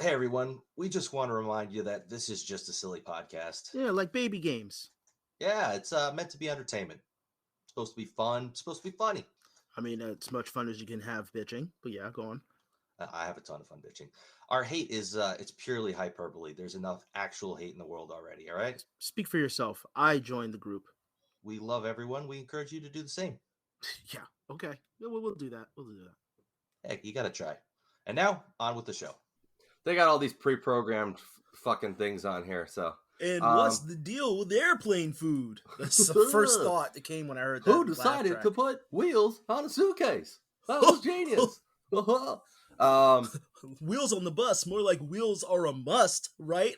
Hey everyone, we just want to remind you that this is just a silly podcast. Yeah, like baby games. Yeah, it's meant to be entertainment. It's supposed to be fun. It's supposed to be funny. I mean, it's much fun as you can have bitching. But yeah, go on. I have a ton of fun bitching. Our hate is it's purely hyperbole. There's enough actual hate in the world already. All right. Speak for yourself. I joined the group. We love everyone. We encourage you to do the same. Yeah, okay. Yeah, we'll do that. We'll do that. Heck, you gotta try. And now on with the show. They got all these pre-programmed fucking things on here, so. And what's the deal with airplane food? That's the first thought that came when I heard that. Who decided to put wheels on a suitcase? That was genius. Wheels on the bus, more like wheels are a must, right?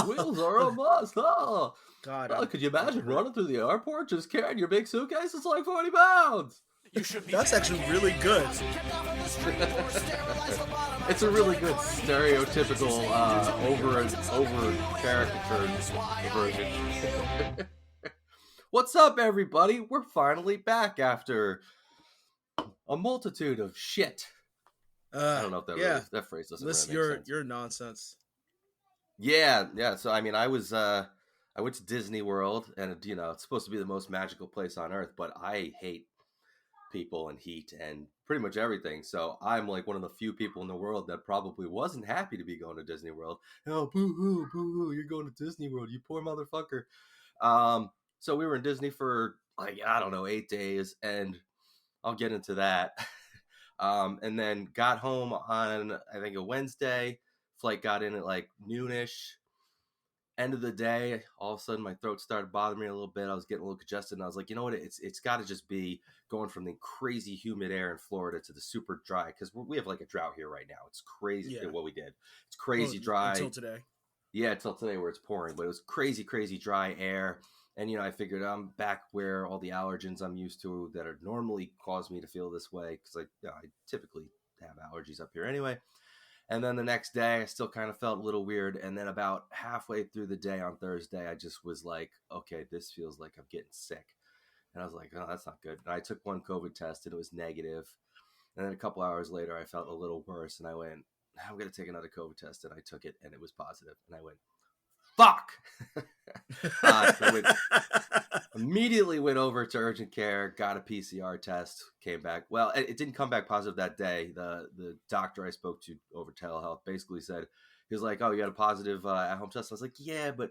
Wheels are a must. Oh. God, could you imagine running through the airport just carrying your big suitcase? It's like 40 pounds. That's actually really good. It's a really good stereotypical over caricatured version. What's up, everybody? We're finally back after a multitude of shit. I don't know if that phrase doesn't really make sense. Your nonsense. Yeah. So I mean, I went to Disney World, and it's supposed to be the most magical place on earth, but I hate people and heat and pretty much everything. So I'm like one of the few people in the world that probably wasn't happy to be going to Disney World. Oh, boo hoo, you're going to Disney World, you poor motherfucker. So we were in Disney for 8 days, and I'll get into that. And then got home on I think a Wednesday. Flight got in at like noonish. End of the day, all of a sudden my throat started bothering me a little bit. I was getting a little congested, and I was like, you know what? It's got to just be going from the crazy humid air in Florida to the super dry, because we have like a drought here right now. It's crazy what we did. It's crazy dry until today. Yeah, until today where it's pouring, but it was crazy dry air. And I figured I'm back where all the allergens I'm used to that are normally cause me to feel this way, because I typically have allergies up here anyway. And then the next day, I still kind of felt a little weird. And then about halfway through the day on Thursday, I just was like, okay, this feels like I'm getting sick. And I was like, oh, that's not good. And I took one COVID test, and it was negative. And then a couple hours later, I felt a little worse. And I went, I'm going to take another COVID test. And I took it, and it was positive. And I went, fuck! Immediately went over to urgent care, got a PCR test, came back. Well, it didn't come back positive that day. The doctor I spoke to over telehealth basically said, he was like, oh, you got a positive at-home test? I was like, yeah, but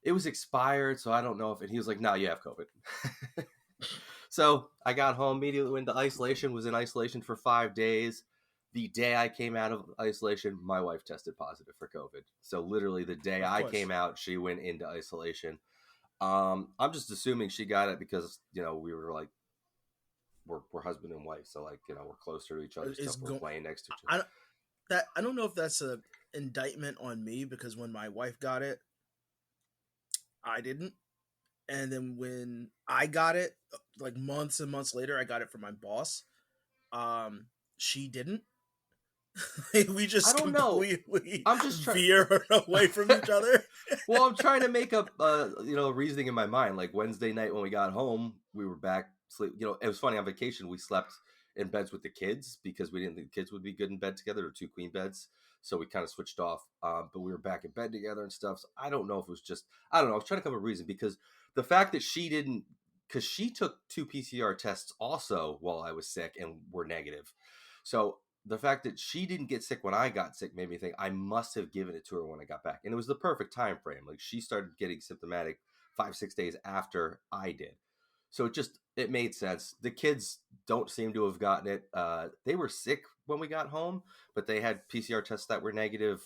it was expired, so I don't know if it... He was like, no, you have COVID. So I got home, immediately went into isolation, was in isolation for 5 days. The day I came out of isolation, my wife tested positive for COVID. So literally the day I came out, she went into isolation. I'm just assuming she got it because, we were like, we're husband and wife. So like, we're closer to each other. We're playing next to each other. I don't know if that's an indictment on me, because when my wife got it, I didn't. And then when I got it, like months and months later, I got it from my boss. She didn't. We just completely veer away from each other. Well, I'm trying to make up, reasoning in my mind. Like Wednesday night when we got home, we were back sleep. It was funny, on vacation we slept in beds with the kids because we didn't think the kids would be good in bed together, or 2 queen beds. So we kind of switched off. But we were back in bed together and stuff. So I don't know if it was just, I don't know. I was trying to come up with a reason, because the fact that she didn't, because she took 2 PCR tests also while I was sick and were negative. So the fact that she didn't get sick when I got sick made me think I must have given it to her when I got back. And it was the perfect time frame. Like, she started getting symptomatic 5-6 days after I did. So it made sense. The kids don't seem to have gotten it. They were sick when we got home, but they had PCR tests that were negative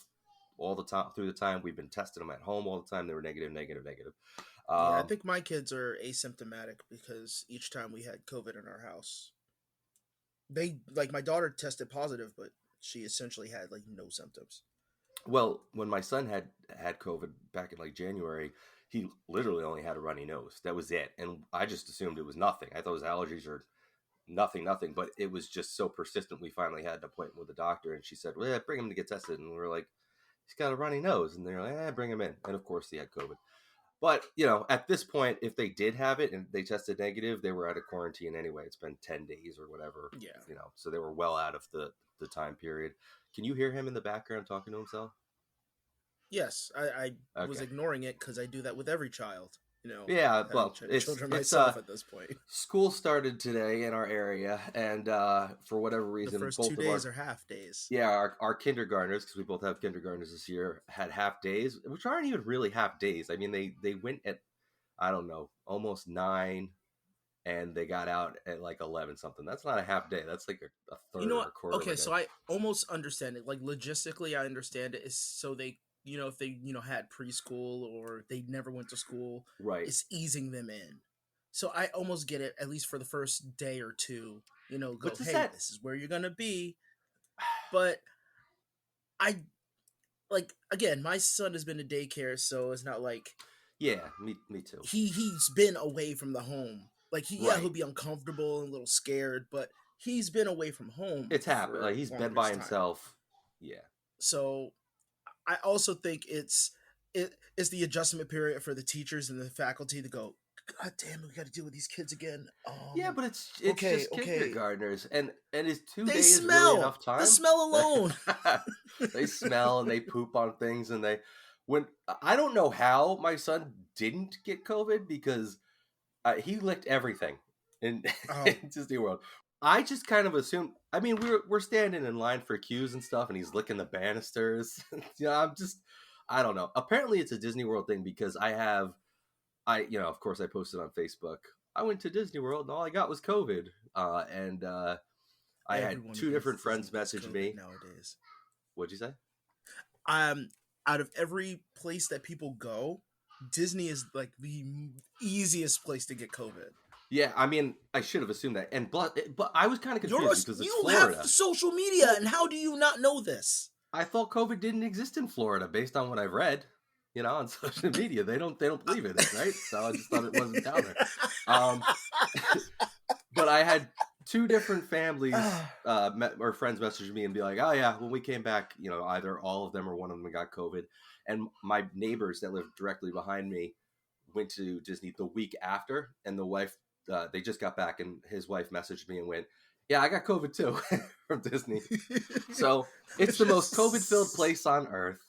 all the time through the time. We've been testing them at home all the time. They were negative. I think my kids are asymptomatic because each time we had COVID in our house, my daughter tested positive, but she essentially had like no symptoms. Well, when my son had COVID back in like January, he literally only had a runny nose. That was it. And I just assumed it was nothing. I thought his allergies are nothing, but it was just so persistent. We finally had an appointment with the doctor, and she said, well, yeah, bring him to get tested. And we were like, he's got a runny nose. And they're like, bring him in. And of course he had COVID. But, at this point, if they did have it and they tested negative, they were out of quarantine anyway. It's been 10 days or whatever. Yeah. So they were well out of the the time period. Can you hear him in the background talking to himself? Yes, I was Okay. ignoring it because I do that with every child. You know, Yeah, having well, children it's myself at this point. school started today in our area, and for whatever The reason, first both 2 of days our are half days. yeah our kindergartners, because we both have kindergartners this year, had half days, which aren't even really half days. I mean, they went at, I don't know, almost 9, and they got out at like 11 something. That's not a half day. That's like a You third know or what? a quarter of a Okay, day. so I almost understand it. Like logistically, I understand it. Is so they, if they, had preschool or they never went to school, Right. it's easing them in. So I almost get it, at least for the first day or two. But Go, does hey, that? this is where you're gonna be. But I like again, my son has been to daycare, so it's not like Yeah, me too. he's been away from the home. Like he'll Right. be uncomfortable and a little scared, but he's been away from home It's happened. for Like, he's been by longest time. himself. Yeah. So I also think it's the adjustment period for the teachers and the faculty to go, God damn it, we got to deal with these kids again. Yeah, but it's Okay, just okay. kindergartners, and is 2 They days really smell. enough The time? smell alone. They smell and they poop on things, and when I don't know how my son didn't get COVID, because he licked everything in, Oh, in Disney World. I just kind of assumed. I mean, we're standing in line for queues and stuff, and he's licking the banisters. I don't know. Apparently, it's a Disney World thing, because of course, I posted on Facebook. I went to Disney World and all I got was COVID. And I had everyone who 2 goes different to Disney friends gets message COVID me. nowadays. What'd you say? Out of every place that people go, Disney is like the easiest place to get COVID. Yeah, I mean, I should have assumed that, but I was kind of confused because it's You have Florida. social media, and how do you not know this? I thought COVID didn't exist in Florida based on what I've read, on social media. They don't believe in it, right? So I just thought it wasn't down there. But I had 2 different families or friends message me and be like, "Oh yeah, when we came back, either all of them or one of them got COVID." And my neighbors that live directly behind me went to Disney the week after, and the wife, they just got back, and his wife messaged me and went, "Yeah, I got COVID too," from Disney. So it's the most COVID-filled place on earth.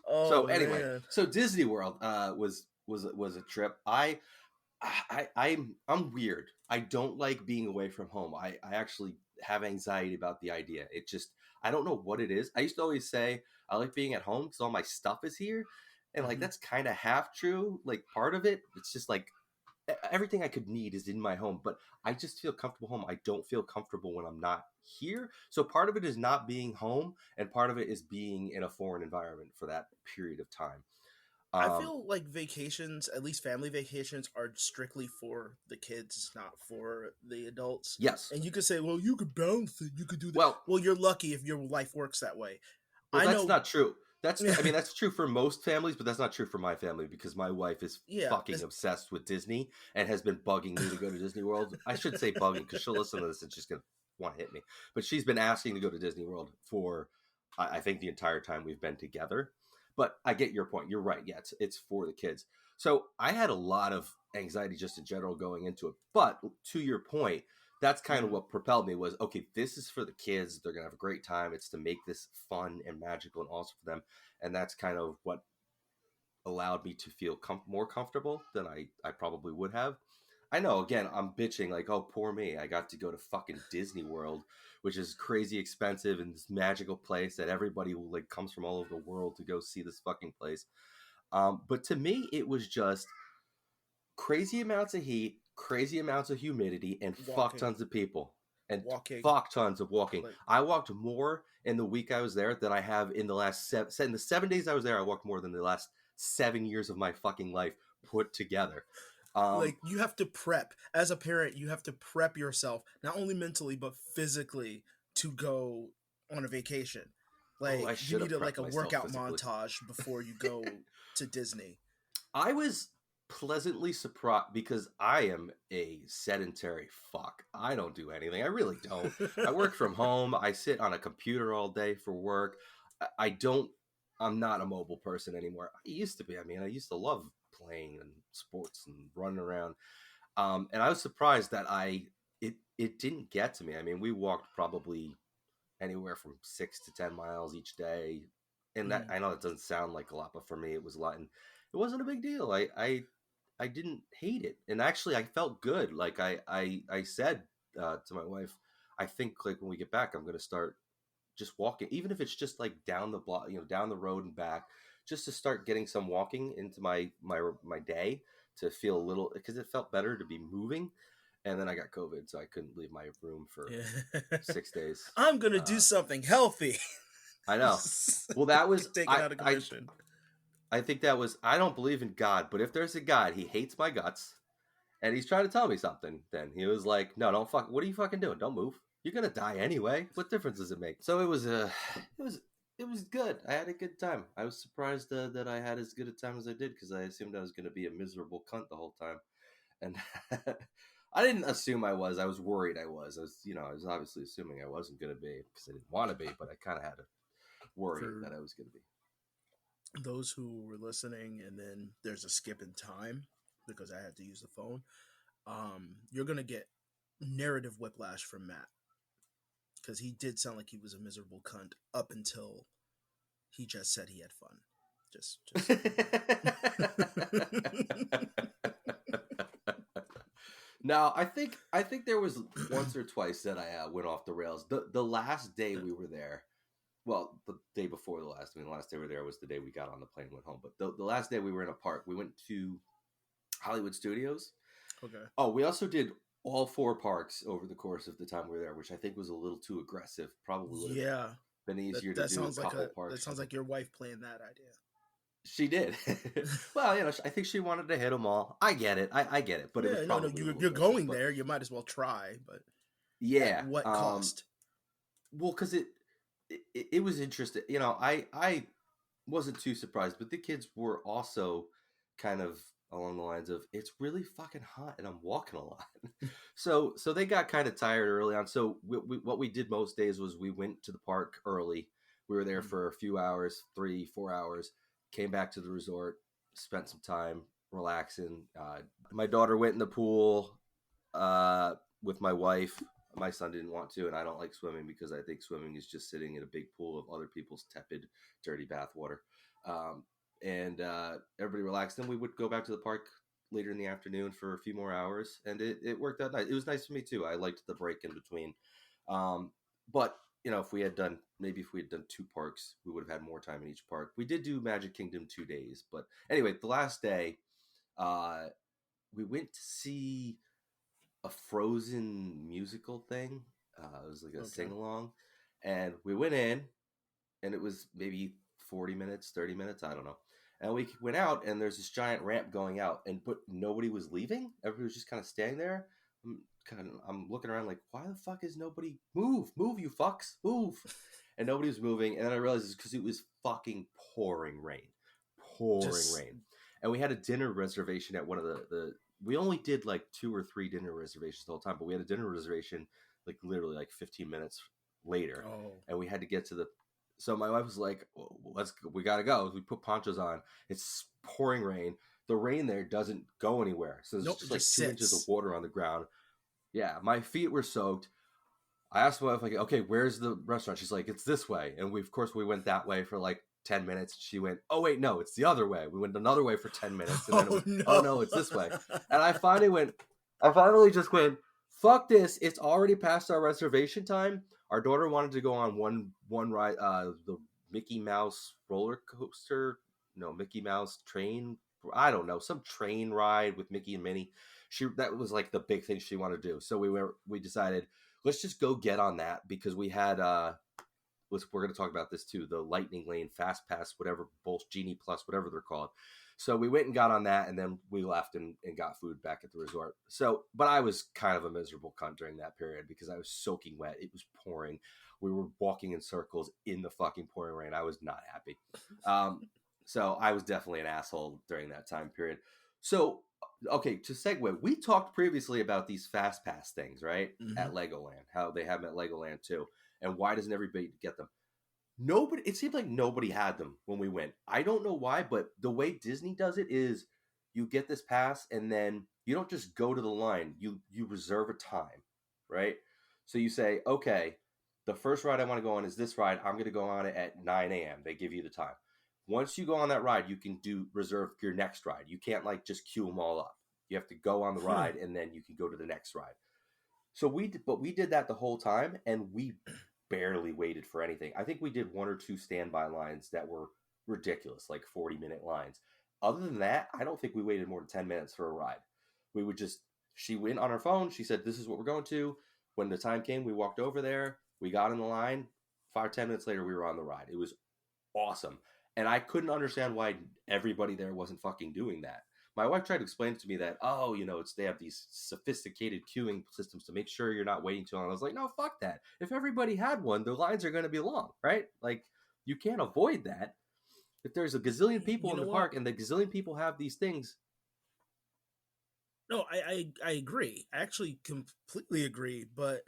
Oh, So anyway, man. so Disney World was a trip. I'm weird. I don't like being away from home. I actually have anxiety about the idea. I don't know what it is. I used to always say I like being at home because all my stuff is here, and like that's kind of half true. Like part of it, it's just like everything I could need is in my home, but I just feel comfortable home. I don't feel comfortable when I'm not here. So part of it is not being home, and part of it is being in a foreign environment for that period of time. I feel like vacations, at least family vacations, are strictly for the kids, not for the adults. Yes. And you could say, well, you could balance it. You could do that. Well, you're lucky if your life works that way. Well, I that's know. not true. That's true for most families, but that's not true for my family, because my wife is fucking obsessed with Disney and has been bugging me to go to Disney World. I should say bugging, because she'll listen to this and she's going to want to hit me. But she's been asking to go to Disney World for, I think, the entire time we've been together. But I get your point. You're right. Yeah, it's for the kids. So I had a lot of anxiety just in general going into it. But to your point, that's kind of what propelled me was, okay, this is for the kids. They're going to have a great time. It's to make this fun and magical and awesome for them. And that's kind of what allowed me to feel more comfortable than I probably would have. I know, again, I'm bitching like, oh, poor me. I got to go to fucking Disney World, which is crazy expensive, and this magical place that everybody like comes from all over the world to go see this fucking place. But to me, it was just crazy amounts of heat, crazy amounts of humidity, and fuck tons of people. And fuck tons of walking. I walked more in the week I was there than I have in the last in the 7 days I was there. I walked more than the last 7 years of my fucking life put together. Like, you have to prep. As a parent, you have to prep yourself, not only mentally, but physically, to go on a vacation. Like, you need a workout montage before you go to Disney. I was pleasantly surprised, because I am a sedentary fuck. I don't do anything. I really don't. I work from home. I sit on a computer all day for work. I'm not a mobile person anymore. I used to be. I mean, I used to love playing and sports and running around. And I was surprised that I it didn't get to me. I mean, we walked probably anywhere from 6 to 10 miles each day, and that, Mm. I know it doesn't sound like a lot, but for me it was a lot, and it wasn't a big deal. I didn't hate it, and actually I felt good. Like I said to my wife, I think like when we get back, I'm going to start just walking, even if it's just like down the block, down the road and back, just to start getting some walking into my day, to feel a little, because it felt better to be moving. And then I got COVID, so I couldn't leave my room for Yeah. 6 days. I'm gonna do something healthy. I know. Well, that was Get taken out of commission. I think that was, I don't believe in God, but if there's a God, he hates my guts, and he's trying to tell me something. Then he was like, "No, don't fuck. What are you fucking doing? Don't move. You're gonna die anyway. What difference does it make?" So it was good. I had a good time. I was surprised that I had as good a time as I did, because I assumed I was gonna be a miserable cunt the whole time, and I didn't assume I was. I was worried I was. I was obviously assuming I wasn't gonna be, because I didn't want to be, but I kind of had to worry For that I was gonna be. those who were listening, and then there's a skip in time because I had to use the phone. You're gonna get narrative whiplash from Matt because he did sound like he was a miserable cunt up until he just said he had fun. Just. No, I think there was once or twice that I went off the rails. The last day we were there, well, the day before the last, I mean, the last day we were there was the day we got on the plane and went home. But the last day we were in a park, we went to Hollywood Studios. Okay. Oh, we also did all 4 parks over the course of the time we were there, which I think was a little too aggressive. Probably would have been easier to do a couple parks. That sounds like your wife planned that idea. She did. Well, I think she wanted to hit them all. I get it. I get it. But it was probably you're going there. You might as well try. But yeah, at what cost? Well, because it was interesting. I wasn't too surprised, but the kids were also kind of along the lines of, it's really fucking hot and I'm walking a lot. so they got kind of tired early on. So what we did most days was we went to the park early. We were there for a few hours, 3-4 hours. Came back to the resort, spent some time relaxing. My daughter went in the pool with my wife. My son didn't want to, and I don't like swimming because I think swimming is just sitting in a big pool of other people's tepid, dirty bathwater. And everybody relaxed. Then we would go back to the park later in the afternoon for a few more hours, and it worked out nice. It was nice for me too. I liked the break in between. But if we had done 2 parks, we would have had more time in each park. We did do Magic Kingdom 2 days, but anyway, the last day, we went to see a Frozen musical thing. It was like a sing along, and we went in, and it was maybe 40 minutes, 30 minutes, I don't know. And we went out, and there's this giant ramp going out, but nobody was leaving. Everybody was just kind of standing there. I'm looking around like, why the fuck is nobody move, you fucks, move? And nobody was moving. And then I realized it's because it was fucking pouring rain. And we had a dinner reservation at one of the we only did like 2 or 3 dinner reservations the whole time, but we had a dinner reservation like literally like 15 minutes later. And we had to get to so my wife was like, we gotta go. We put ponchos on. It's pouring rain. The rain there doesn't go anywhere. So there's just like 2 inches of water on the ground. Yeah, my feet were soaked. I asked my wife, like, okay, where's the restaurant? She's like, it's this way. And we went that way for like 10 minutes. She went, oh, wait, no, it's the other way. We went another way for 10 minutes. And then oh, no, it's this way. And I finally just went, fuck this. It's already past our reservation time. Our daughter wanted to go on one ride, the Mickey Mouse roller coaster. No, Mickey Mouse train. I don't know, some train ride with Mickey and Minnie. That was like the big thing she wanted to do. So we decided, let's just go get on that, because we had we're going to talk about this too, the Lightning Lane Fast Pass, whatever, both Genie Plus, whatever they're called. So we went and got on that, and then we left and got food back at the resort. So, but I was kind of a miserable cunt during that period because I was soaking wet. It was pouring. We were walking in circles in the fucking pouring rain. I was not happy. So I was definitely an asshole during that time period. So, okay, to segue, we talked previously about these Fast Pass things, right? Mm-hmm. At Legoland, how they have them at Legoland too. And why doesn't everybody get them? It seemed like nobody had them when we went. I don't know why, but the way Disney does it is you get this pass, and then you don't just go to the line. You reserve a time. right? So you say, okay, the first ride I want to go on is this ride. I'm going to go on it at 9 a.m. They give you the time. Once you go on that ride, you can do reserve your next ride. You can't like just queue them all up. You have to go on the ride and then you can go to the next ride. So we did that the whole time, and we barely waited for anything. I think we did one or two standby lines that were ridiculous, like 40-minute lines. Other than that, I don't think we waited more than 10 minutes for a ride. We would just, she went on her phone. She said, this is what we're going to. When the time came, we walked over there. We got in the line. 5-10 minutes later, we were on the ride. It was awesome. And I couldn't understand why everybody there wasn't fucking doing that. My wife tried to explain to me that, oh, they have these sophisticated queuing systems to make sure you're not waiting too long. I was like, no, fuck that. If everybody had one, the lines are going to be long, right? Like, you can't avoid that. If there's a gazillion people in the park and the gazillion people have these things. No, I agree. I actually completely agree. But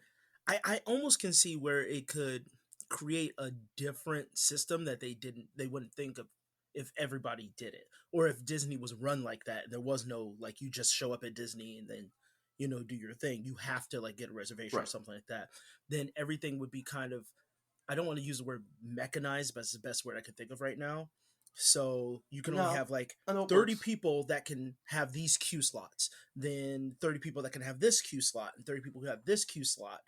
I almost can see where it could create a different system that they wouldn't think of if everybody did it, or if Disney was run like that. There was no like you just show up at Disney and then do your thing. You have to like get a reservation or something like that. Then everything would be kind of, I don't want to use the word mechanized, but it's the best word I could think of right now. So you can only have like 30 people that can have these queue slots, then 30 people that can have this queue slot, and 30 people who have this queue slot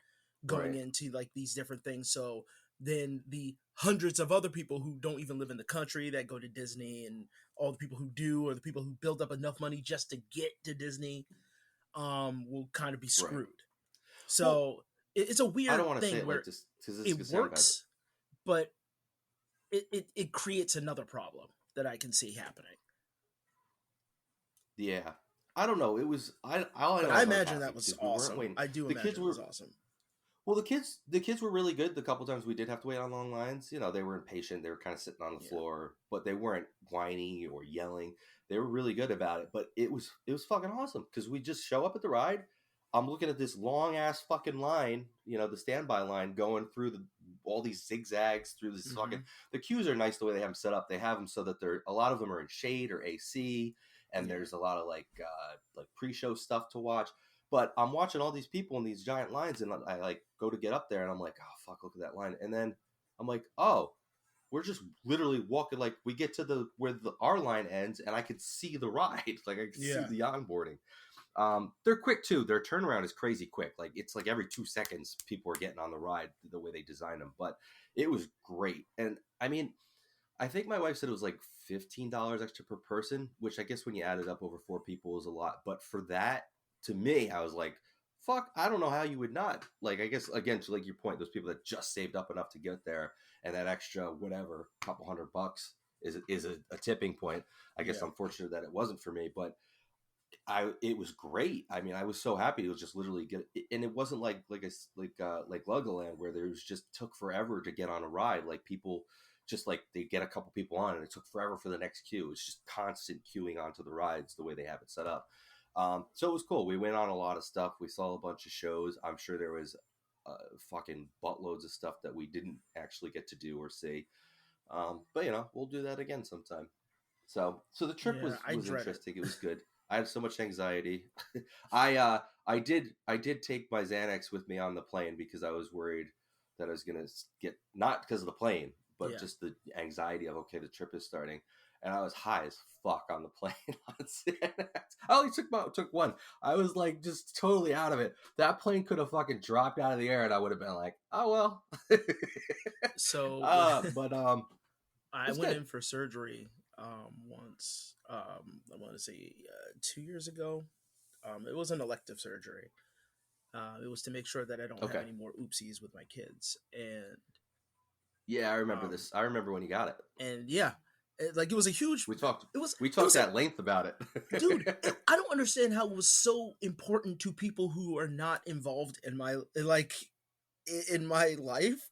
going into like these different things. So then the hundreds of other people who don't even live in the country that go to Disney, and all the people who do, or the people who build up enough money just to get to Disney, will kind of be screwed. So it's a weird I don't want to thing say it where like this because it works, but it creates another problem that I can see happening. Yeah, I don't know. It was I imagine that was awesome. I do imagine it was awesome. Well, the kids were really good. The couple times we did have to wait on long lines, they were impatient. They were kind of sitting on the floor, but they weren't whining or yelling. They were really good about it. But it was fucking awesome because we just show up at the ride. I'm looking at this long ass fucking line, the standby line going through all these zigzags through this fucking. The queues are nice the way they have them set up. They have them so that a lot of them are in shade or AC, and there's a lot of like pre-show stuff to watch. But I'm watching all these people in these giant lines, and I like go to get up there, and I'm like, oh fuck, look at that line. And then I'm like, oh, we're just literally walking. Like we get to where our line ends, and I could see the ride, like I could see the onboarding. They're quick too. Their turnaround is crazy quick. Like it's like every 2 seconds, people are getting on the ride the way they design them. But it was great, and I mean, I think my wife said it was like $15 extra per person, which I guess when you add it up over 4 people is a lot. But for that, to me, I was like, fuck, I don't know how you would not. Like, I guess, again, to like your point, those people that just saved up enough to get there, and that extra, whatever, couple $100 is a tipping point. I guess I'm fortunate that it wasn't for me, but it was great. I mean, I was so happy. It was just literally and it wasn't like Legoland where there was just took forever to get on a ride. Like people just like they get a couple people on and it took forever for the next queue. It's just constant queuing onto the rides the way they have it set up. So it was cool. We went on a lot of stuff. We saw a bunch of shows. I'm sure there was fucking buttloads of stuff that we didn't actually get to do or see. But we'll do that again sometime. So the trip was interesting. It was good. I had so much anxiety. I did take my Xanax with me on the plane because I was worried that I was gonna get, not because of the plane, but just the anxiety of the trip is starting. And I was high as fuck on the plane on Xanax. I only took one. I was like just totally out of it. That plane could have fucking dropped out of the air, and I would have been like, oh well. So, but I went in for surgery once. I want to say 2 years ago. It was an elective surgery. It was to make sure that I don't have any more oopsies with my kids. And yeah, I remember this. I remember when you got it. And it was a huge. We talked at at length about it, dude. I don't understand how it was so important to people who are not involved in my in my life,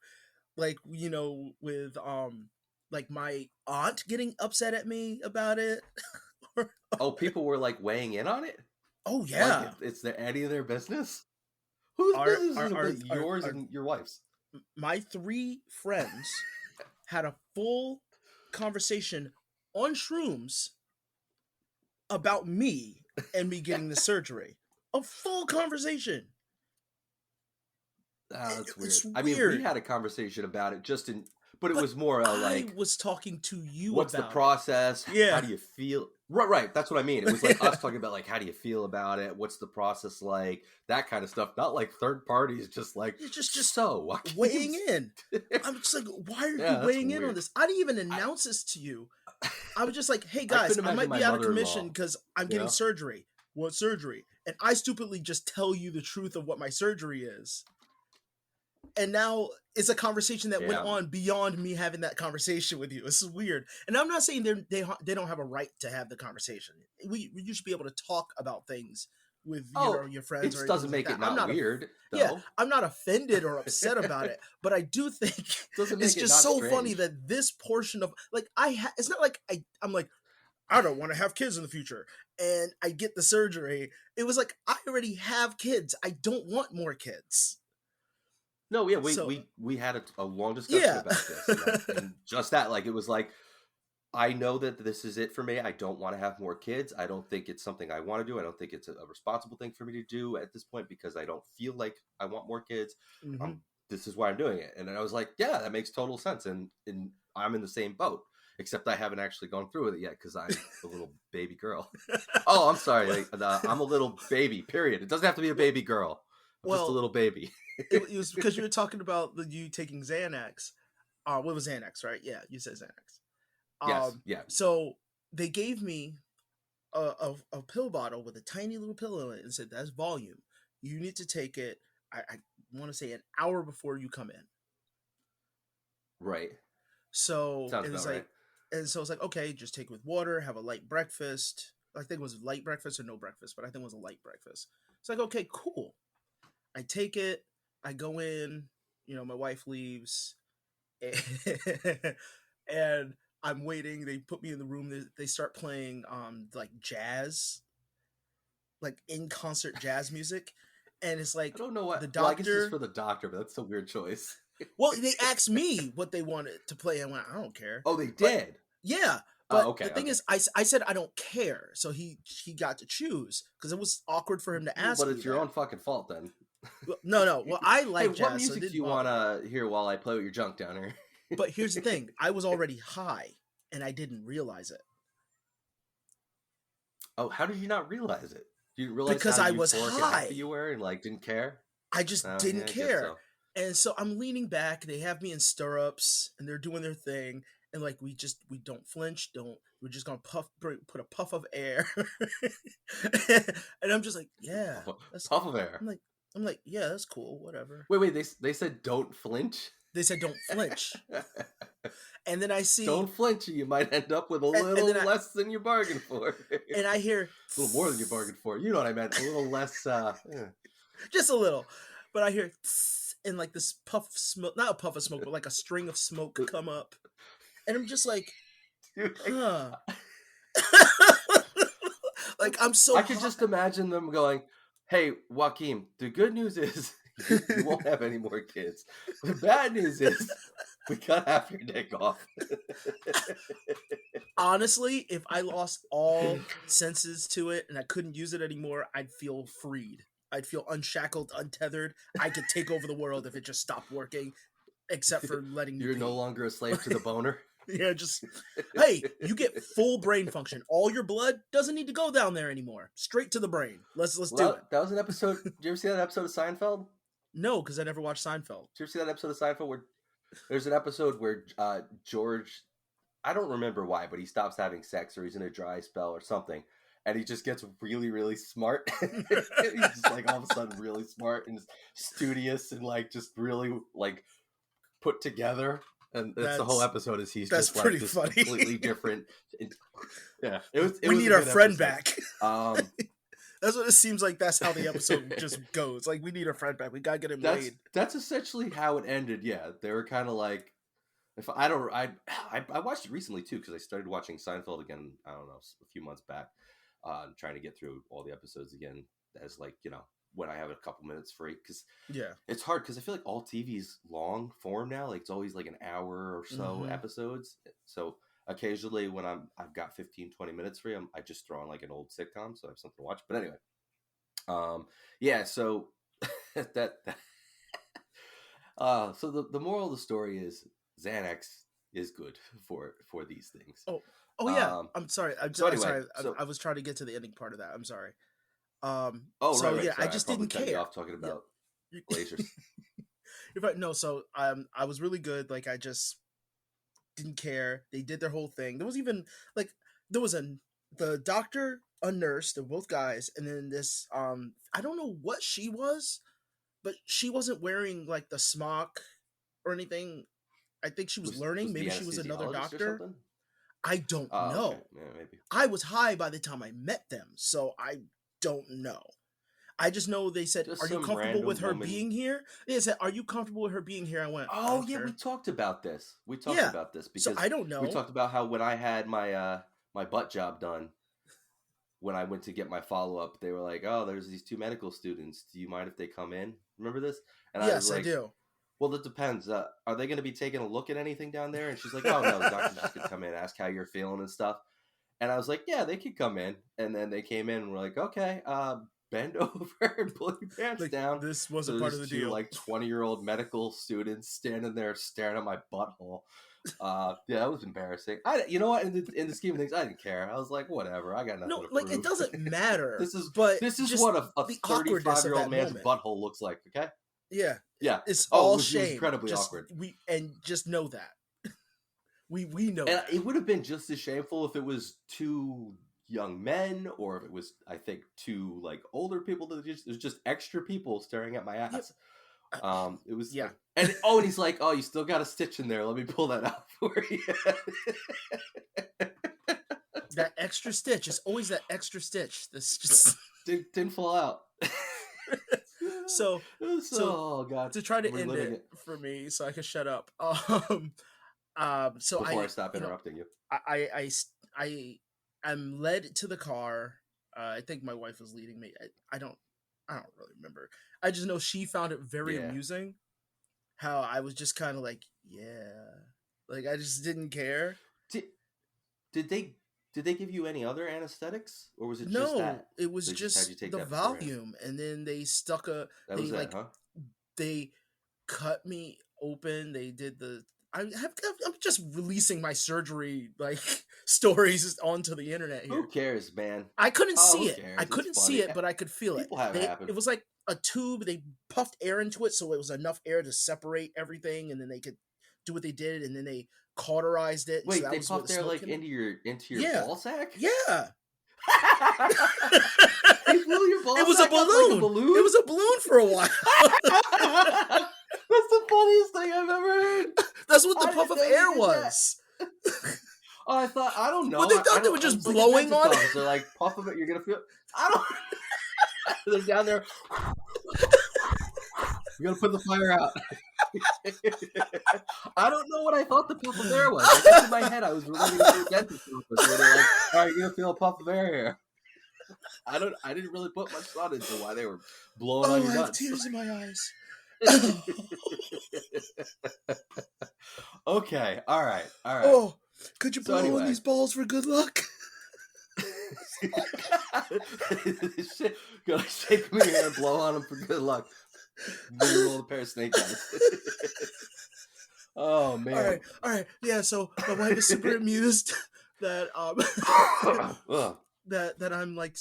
like with like my aunt getting upset at me about it. Oh, people were like weighing in on it. Oh yeah, like it's any of their business. Whose business is it? Yours and your wife's. My 3 friends had a full conversation on shrooms about me and me getting the surgery. A full conversation. That's weird. It's I mean, we weird. had a conversation about it but it But was more I like, was talking to you what's the about it. process? Yeah. How do you feel? Right. That's what I mean. It was like us talking about like, how do you feel about it? What's the process like? That kind of stuff. Not like third parties, just like, It's just so weighing in. I'm just like, why are you that's weighing in on weird. this? I didn't even announce this to you. I was just like, hey I guys, couldn't I imagine might my be out of mother-in-law, commission because I'm you getting know? surgery. What surgery? And I stupidly just tell you the truth of what my surgery is. And now it's a conversation that went Yeah. on beyond me having that conversation with you. This is weird. And I'm not saying they don't have a right to have the conversation. You should be able to talk about things with your friends or it anything doesn't like make that. it not weird, though. Yeah, I'm not offended or upset about it, but I do think Doesn't make it's it just not so strange. funny that this portion of like it's not like I'm like, I don't want to have kids in the future and I get the surgery. It was like, I already have kids. I don't want more kids. No, yeah, So, we had a long discussion yeah. about this, and just that, like, it was like, I know that this is it for me. I don't want to have more kids. I don't think it's something I want to do. I don't think it's a responsible thing for me to do at this point because I don't feel like I want more kids. Mhm. This is why I'm doing it. And I was like, yeah, that makes total sense. And I'm in the same boat, except I haven't actually gone through with it yet because I'm a little baby girl. Oh, I'm sorry. I'm a little baby, period. It doesn't have to be a baby girl. I'm just a little baby. it was because you were talking about you taking Xanax. What was Xanax, right? Yeah, you said Xanax. Yes, yeah. So they gave me a pill bottle with a tiny little pill in it and said, that's volume. You need to take it, I want to say an hour before you come in. Right. So Sounds it was about like, and so it's like, okay, just take it with water, have a light breakfast. I think it was light breakfast or no breakfast, but I think it was a light breakfast. It's like, okay, cool. I take it, I go in, my wife leaves, and I'm waiting. They put me in the room. They start playing like jazz, like in concert jazz music, and it's like I don't know what the Well, I guess it's doctor. for the doctor, but that's a weird choice. Well, they asked me what they wanted to play, and I went, I don't care. Oh, they But did. yeah, Oh, but okay. the thing is, I said I don't care, so he got to choose because it was awkward for him to Well, ask but me it's your that. own fucking fault then. No. Well, I Hey, like what jazz, so it music do didn't you bother want me. to hear while I play with your junk down here? But here's the thing: I was already high, and I didn't realize it. Oh, how did you not realize it? You didn't realize Because how I was euphoric and happy high. you were and like didn't care? I just Oh, didn't yeah, I guess care. so. And so I'm leaning back. They have me in stirrups, and they're doing their thing. And like we don't flinch. We're just gonna put a puff of air. And I'm just like, yeah, that's. Puff of air. I'm like, yeah, that's cool. Whatever. Wait, they said don't flinch? They said don't flinch. And then I see Don't flinch, or you might end up with a little less than you bargained for. And I hear a little more than you bargained for. You know what I meant? A little less. Just a little, but I hear and like this puff of smoke, not a puff of smoke, but like a string of smoke come up, and I'm just like, huh. Like I'm so. I could just imagine them going, "Hey, Joaquin, the good news is you won't have any more kids. The bad news is we cut half your dick off." Honestly, if I lost all senses to it and I couldn't use it anymore, I'd feel freed. I'd feel unshackled, untethered. I could take over the world if it just stopped working, except for letting me You're pee. no longer a slave to the boner. Yeah, just hey, you get full brain function. All your blood doesn't need to go down there anymore. Straight to the brain. Let's do it. That was an episode. Did you ever see that episode of Seinfeld? No, because I never watched Seinfeld. Did you ever see that episode of Seinfeld where there's an episode where George, I don't remember why, but he stops having sex or he's in a dry spell or something, and he just gets really, really smart. He's just like all of a sudden really smart and studious and like just really like put together. And that's the whole episode is he's just like this funny. Completely different. Yeah, we need our friend episode. back. That's what it seems like. That's how the episode just goes. Like we need our friend back. We gotta get him laid. That's essentially how it ended. Yeah, they were kind of like, if I watched it recently too because I started watching Seinfeld again. I don't know, a few months back, trying to get through all the episodes again as like when I have a couple minutes free because it's hard because I feel like all TV's long form now. Like it's always like an hour or so episodes. So occasionally when I've got 15-20 minutes free, I just throw on like an old sitcom so I have something to watch. But anyway, yeah. So that So the moral of the story is Xanax is good for these things. Oh yeah. I'm sorry. So I'm anyway, sorry. so I was trying to get to the ending part of that. I'm sorry. oh So right. yeah, I Sorry, I just probably didn't cut you care. off talking Yeah. about glaciers. You're right. No, so I was really good. Like I just didn't care. They did their whole thing. There was even like there was the doctor, a nurse, they're both guys, and then this I don't know what she was, but she wasn't wearing like the smock or anything. I think she was learning. Was the Maybe she was another anesthesiologist or doctor. something? I don't Oh, okay. know. Yeah, maybe. I was high by the time I met them, so I don't know. I just know they said, Just "Are you some comfortable with random her woman. being here?" They said, "Are you comfortable with her being here?" I went, "I Oh don't yeah, we care." talked about this. We talked Yeah. about this So because I don't we know. talked about how when I had my butt job done, when I went to get my follow up, they were like, "Oh, there's these two medical students. Do you mind if they come in?" Remember this? And I was Yes, I like, do. "Well, it depends. Are they going to be taking a look at anything down there?" And she's like, "Oh no, the doctor's just gonna come in, ask how you're feeling and stuff." And I was like, "Yeah, they could come in." And then they came in and we're like, "Okay, bend over and pull your pants Like down." this was So a part of there's the two deal. like 20-year-old medical students standing there staring at my butthole. Yeah, that was embarrassing. You know what? In the scheme of things, I didn't care. I was like, whatever. I got nothing No, to like it prove. doesn't matter. this is But this is just what a the awkwardness of 35-year-old that man's moment. butthole looks like. Okay. Yeah, Yeah. it's Oh, all it was shame. incredibly Just awkward. just know that we know And that. it would have been just as shameful if it was two young men, or if it was, I think, two like older people. That it was just extra people staring at my ass. Yep. It was Yeah. and he's like, "Oh, you still got a stitch in there. Let me pull that out for you." That extra stitch is always that extra stitch. This just didn't fall out. so Oh god, to try to end reliving it for me, so I can shut up. So before I stop interrupting you. I I'm led to the car. I think my wife was leading me. I don't really remember. I just know she found it very Yeah. amusing how I was just kind of like, yeah, like I just didn't care. Did they give you any other anesthetics, or was it just No, that? it was They just had you just take the that beforehand. volume, and then they stuck That they was like that, huh? they cut me open. They did the. I'm just releasing my surgery like stories onto the internet Who here. cares, man? I couldn't Oh, see who it. cares? I It's couldn't funny. see it, but I could feel it. People have it happen. It was like a tube. They puffed air into it, so it was enough air to separate everything, and then they could do what they did, and then they cauterized it. And so Wait, that they was where puffed the air smoke like came in. into your Yeah, ball sack? yeah. They blew your ball It was a sack up like a balloon. balloon? It was a balloon for a while. That's the funniest thing I've ever heard. That's what the I puff didn't of know they air did that. was. Oh, I don't know. But they thought they were I just was like a blowing dentist on it. office. They're like, puff of it, you're gonna feel. I don't. They're down there. We gotta put the fire out. I don't know what I thought the puff of air was. I guess in my head I was relating to a dentist office where they're like, "All right, you're gonna feel a puff of air here." I didn't really put much thought into why they were blowing on your I have nuts. tears in my eyes. Okay, all right. Oh, could you So blow on anyway. these balls for good luck? Shit, gotta shake them here and blow on them for good luck. Maybe roll a pair of snake eyes. Oh man! All right. Yeah. So my wife is super amused that that I'm like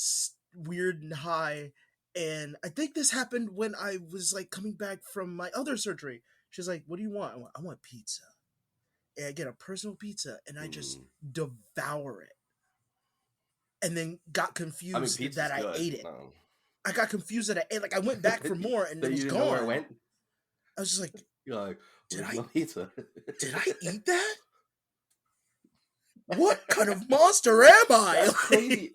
weird and high, and I think this happened when I was like coming back from my other surgery. She's like, "What do you want?" I want pizza, and I get a personal pizza, and I just devour it, and then got confused that I ate it. No. I got confused that I ate. Like I went back for more, and it was you didn't gone. know where it went? I was just like, You're like, did where's my pizza? did I eat that? What kind of monster am I? That's crazy,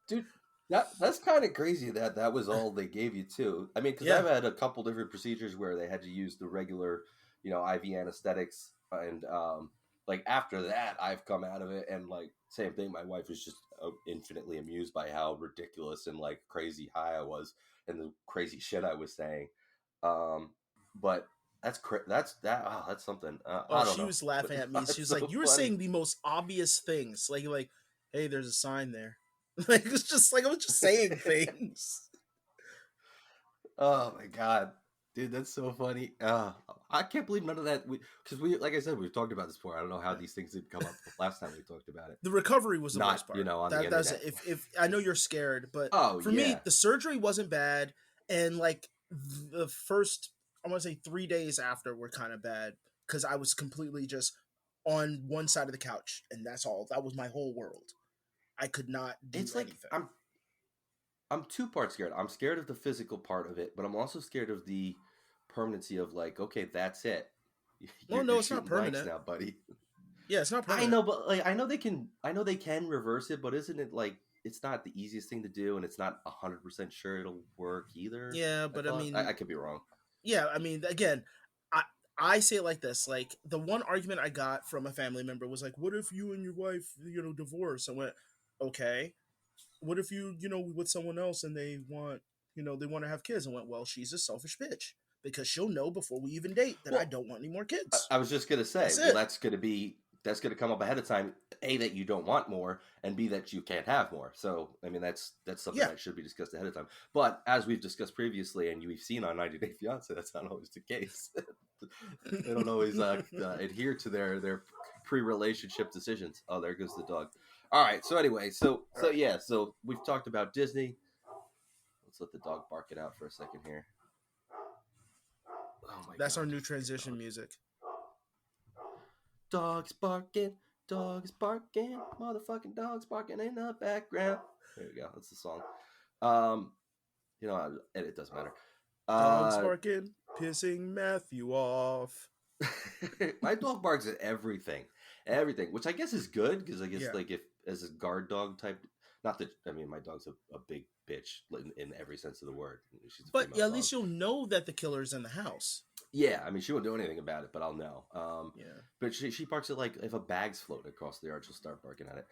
dude. That's kind of crazy that was all they gave you too. I mean, because I've had a couple different procedures where they had to use the regular, IV anesthetics, and like after that, I've come out of it, and like same thing. My wife was just infinitely amused by how ridiculous and like crazy high I was, and the crazy shit I was saying. But that's something. I don't She know. was laughing at me. She was so like, "You were funny. saying the most obvious things, like, hey, there's a sign there." Like it's just like I was just saying things. Oh my god, Dude, that's so funny. I can't believe none of that. Because we, like I said, we've talked about this before. I don't know how these things didn't come up last time we talked about it. The recovery was the Not, worst part. on the That's internet. if I know you're scared, but Oh for yeah. me, the surgery wasn't bad, and like the first, I want to say 3 days after were kind of bad because I was completely just on one side of the couch, and that's all. That was my whole world. I could not do It's like anything. I'm two parts scared. I'm scared of the physical part of it, but I'm also scared of the permanency of like, okay, that's it. Well, You're no, it's not shooting blanks permanent. now, buddy. Yeah, it's not I permanent. know, but like I know they can reverse it, but isn't it like it's not the easiest thing to do, and it's not 100% sure it'll work either. Yeah, I but I thought mean, I could be wrong. yeah, I mean, again, I I say it like this: like the one argument I got from a family member was like, "What if you and your wife, divorce?" I went, "Okay." What if with someone else and they want to have kids? I went, well, she's a selfish bitch because she'll know before we even date that I Well, don't want any more kids. I was just gonna say, That's well, it. that's gonna come up ahead of time. A, that you don't want more, and B, that you can't have more. So I mean that's something Yeah. that should be discussed ahead of time. But as we've discussed previously, and we've seen on 90 Day Fiance, that's not always the case. They don't always adhere to their pre-relationship decisions. Oh, there goes the dog. All right. So anyway, so yeah, so we've talked about Disney. Let's let the dog bark it out for a second here. Oh my That's our god, new transition dog. music. Dogs barking, dogs barking, motherfucking dogs barking in the background. There we go. That's the song. Um, it doesn't matter. Dogs barking, pissing Matthew off. My dog barks at everything, which I guess is good because I guess Yeah. like if as a guard dog type, not that I mean my dog's a big bitch in every sense of the word. She's a But female yeah, at dog. least you'll know that the killer's in the house. Yeah, I mean she won't do anything about it, but I'll know. Yeah. But she barks at like if a bag's floating across the yard, she'll start barking at it.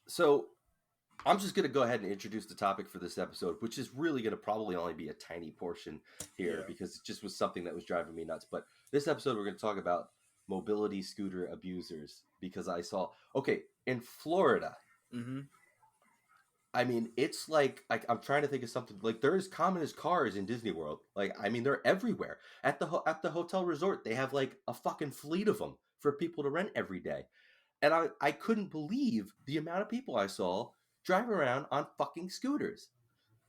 So I'm just going to go ahead and introduce the topic for this episode, which is really going to probably only be a tiny portion here Yeah. because it just was something that was driving me nuts. But this episode, we're going to talk about mobility scooter abusers because I saw, okay, in Florida, Mm-hmm. I mean, it's like I'm trying to think of something like they're as common as cars in Disney World. Like, I mean, they're everywhere at the hotel resort. They have like a fucking fleet of them for people to rent every day. And I couldn't believe the amount of people I saw driving around on fucking scooters.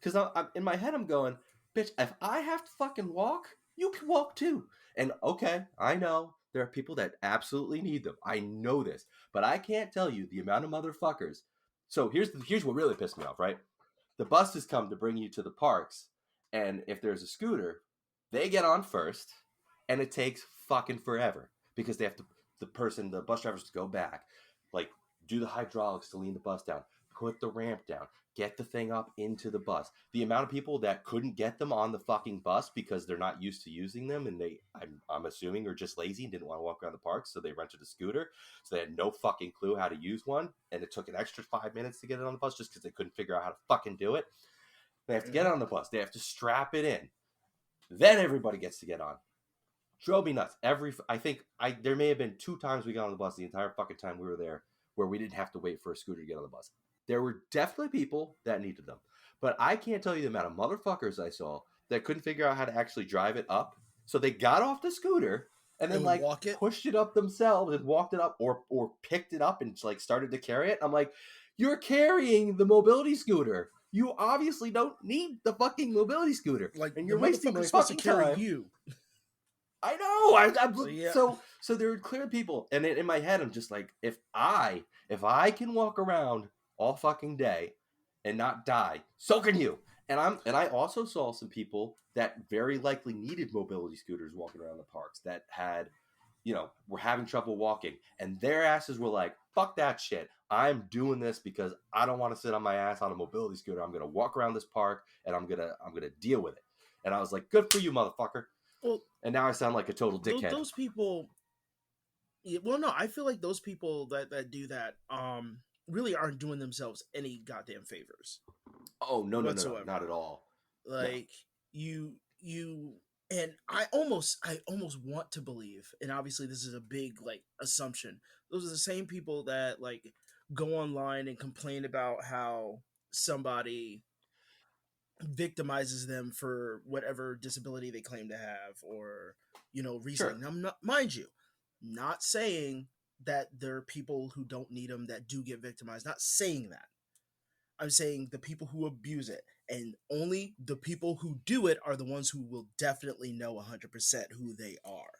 Because I'm in my head, I'm going, bitch, if I have to fucking walk, you can walk too. And okay, I know there are people that absolutely need them. I know this. But I can't tell you the amount of motherfuckers. So here's what really pissed me off, right? The buses come to bring you to the parks. And if there's a scooter, they get on first. And it takes fucking forever because they have to the bus drivers to go back, like do the hydraulics to lean the bus down, put the ramp down, get the thing up into the bus. The amount of people that couldn't get them on the fucking bus because they're not used to using them, and I'm assuming are just lazy and didn't want to walk around the park, so they rented a scooter. So they had no fucking clue how to use one, and it took an extra 5 minutes to get it on the bus just because they couldn't figure out how to fucking do it. They have to get on the bus. They have to strap it in. Then everybody gets to get on. Drove me nuts. There may have been 2 times we got on the bus the entire fucking time we were there where we didn't have to wait for a scooter to get on the bus. There were definitely people that needed them, but I can't tell you the amount of motherfuckers I saw that couldn't figure out how to actually drive it up. So they got off the scooter and then And would like walk it. pushed it up themselves and walked it up or picked it up and like started to carry it. I'm like, you're carrying the mobility scooter. You obviously don't need the fucking mobility scooter, Like and the you're wasting my motherfucker's supposed to fucking carry time. you. I know. So, yeah. So there are clear people, and in my head, I'm just like, if I can walk around all fucking day and not die, so can you. And I also saw some people that very likely needed mobility scooters walking around the parks that had, were having trouble walking, and their asses were like, fuck that shit. I'm doing this because I don't want to sit on my ass on a mobility scooter. I'm gonna walk around this park and I'm gonna deal with it. And I was like, good for you, motherfucker. Well, And now I sound like a total dickhead. those people. Yeah, well, no, I feel like those people that do that really aren't doing themselves any goddamn favors. Oh no, whatsoever. not at all. Like you and I almost want to believe, and obviously this is a big like assumption. Those are the same people that like go online and complain about how somebody victimizes them for whatever disability they claim to have, or reasoning. Sure. Now, mind you, not saying that there are people who don't need them that do get victimized. Not saying that. I'm saying the people who abuse it, and only the people who do it are the ones who will definitely know 100% who they are.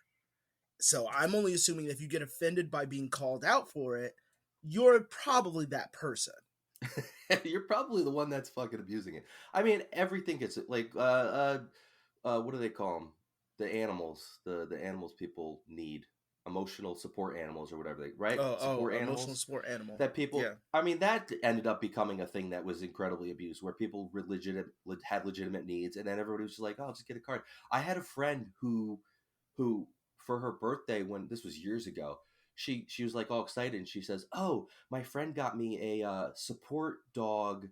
So I'm only assuming that if you get offended by being called out for it, you're probably that person. You're probably the one that's fucking abusing it. I mean, everything gets like what do they call them? The animals, the animals people need, emotional support animals or whatever they, right? Support Emotional animals support animal. that people. Yeah. I mean, that ended up becoming a thing that was incredibly abused, where people were had legitimate needs, and then everybody was just like, "Oh, just get a card." I had a friend who for her birthday, when this was years ago, she was like all excited, and she says, "Oh, my friend got me a support dog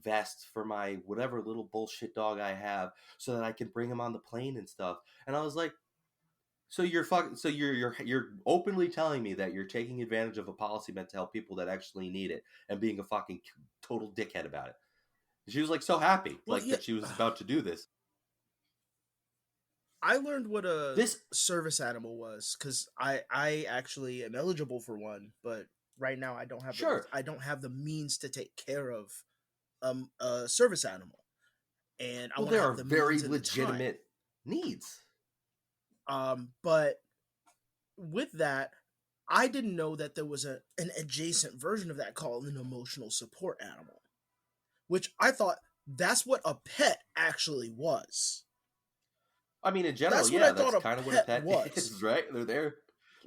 vest for my whatever little bullshit dog I have, so that I can bring him on the plane and stuff." And I was like, "So you're openly telling me that you're taking advantage of a policy meant to help people that actually need it, and being a fucking total dickhead about it." She was like so happy, Well, like yeah. that she was about to do this. I learned what a This service animal was because I actually am eligible for one, but right now sure. I don't have the means to take care of a service animal, and I Well, want to there have are the very means and the time. legitimate needs. But with that, I didn't know that there was an adjacent version of that called an emotional support animal, which I thought that's what a pet actually was. I mean, in general, That's what I yeah, thought that's a kind of what a pet pet was. is, right? They're there.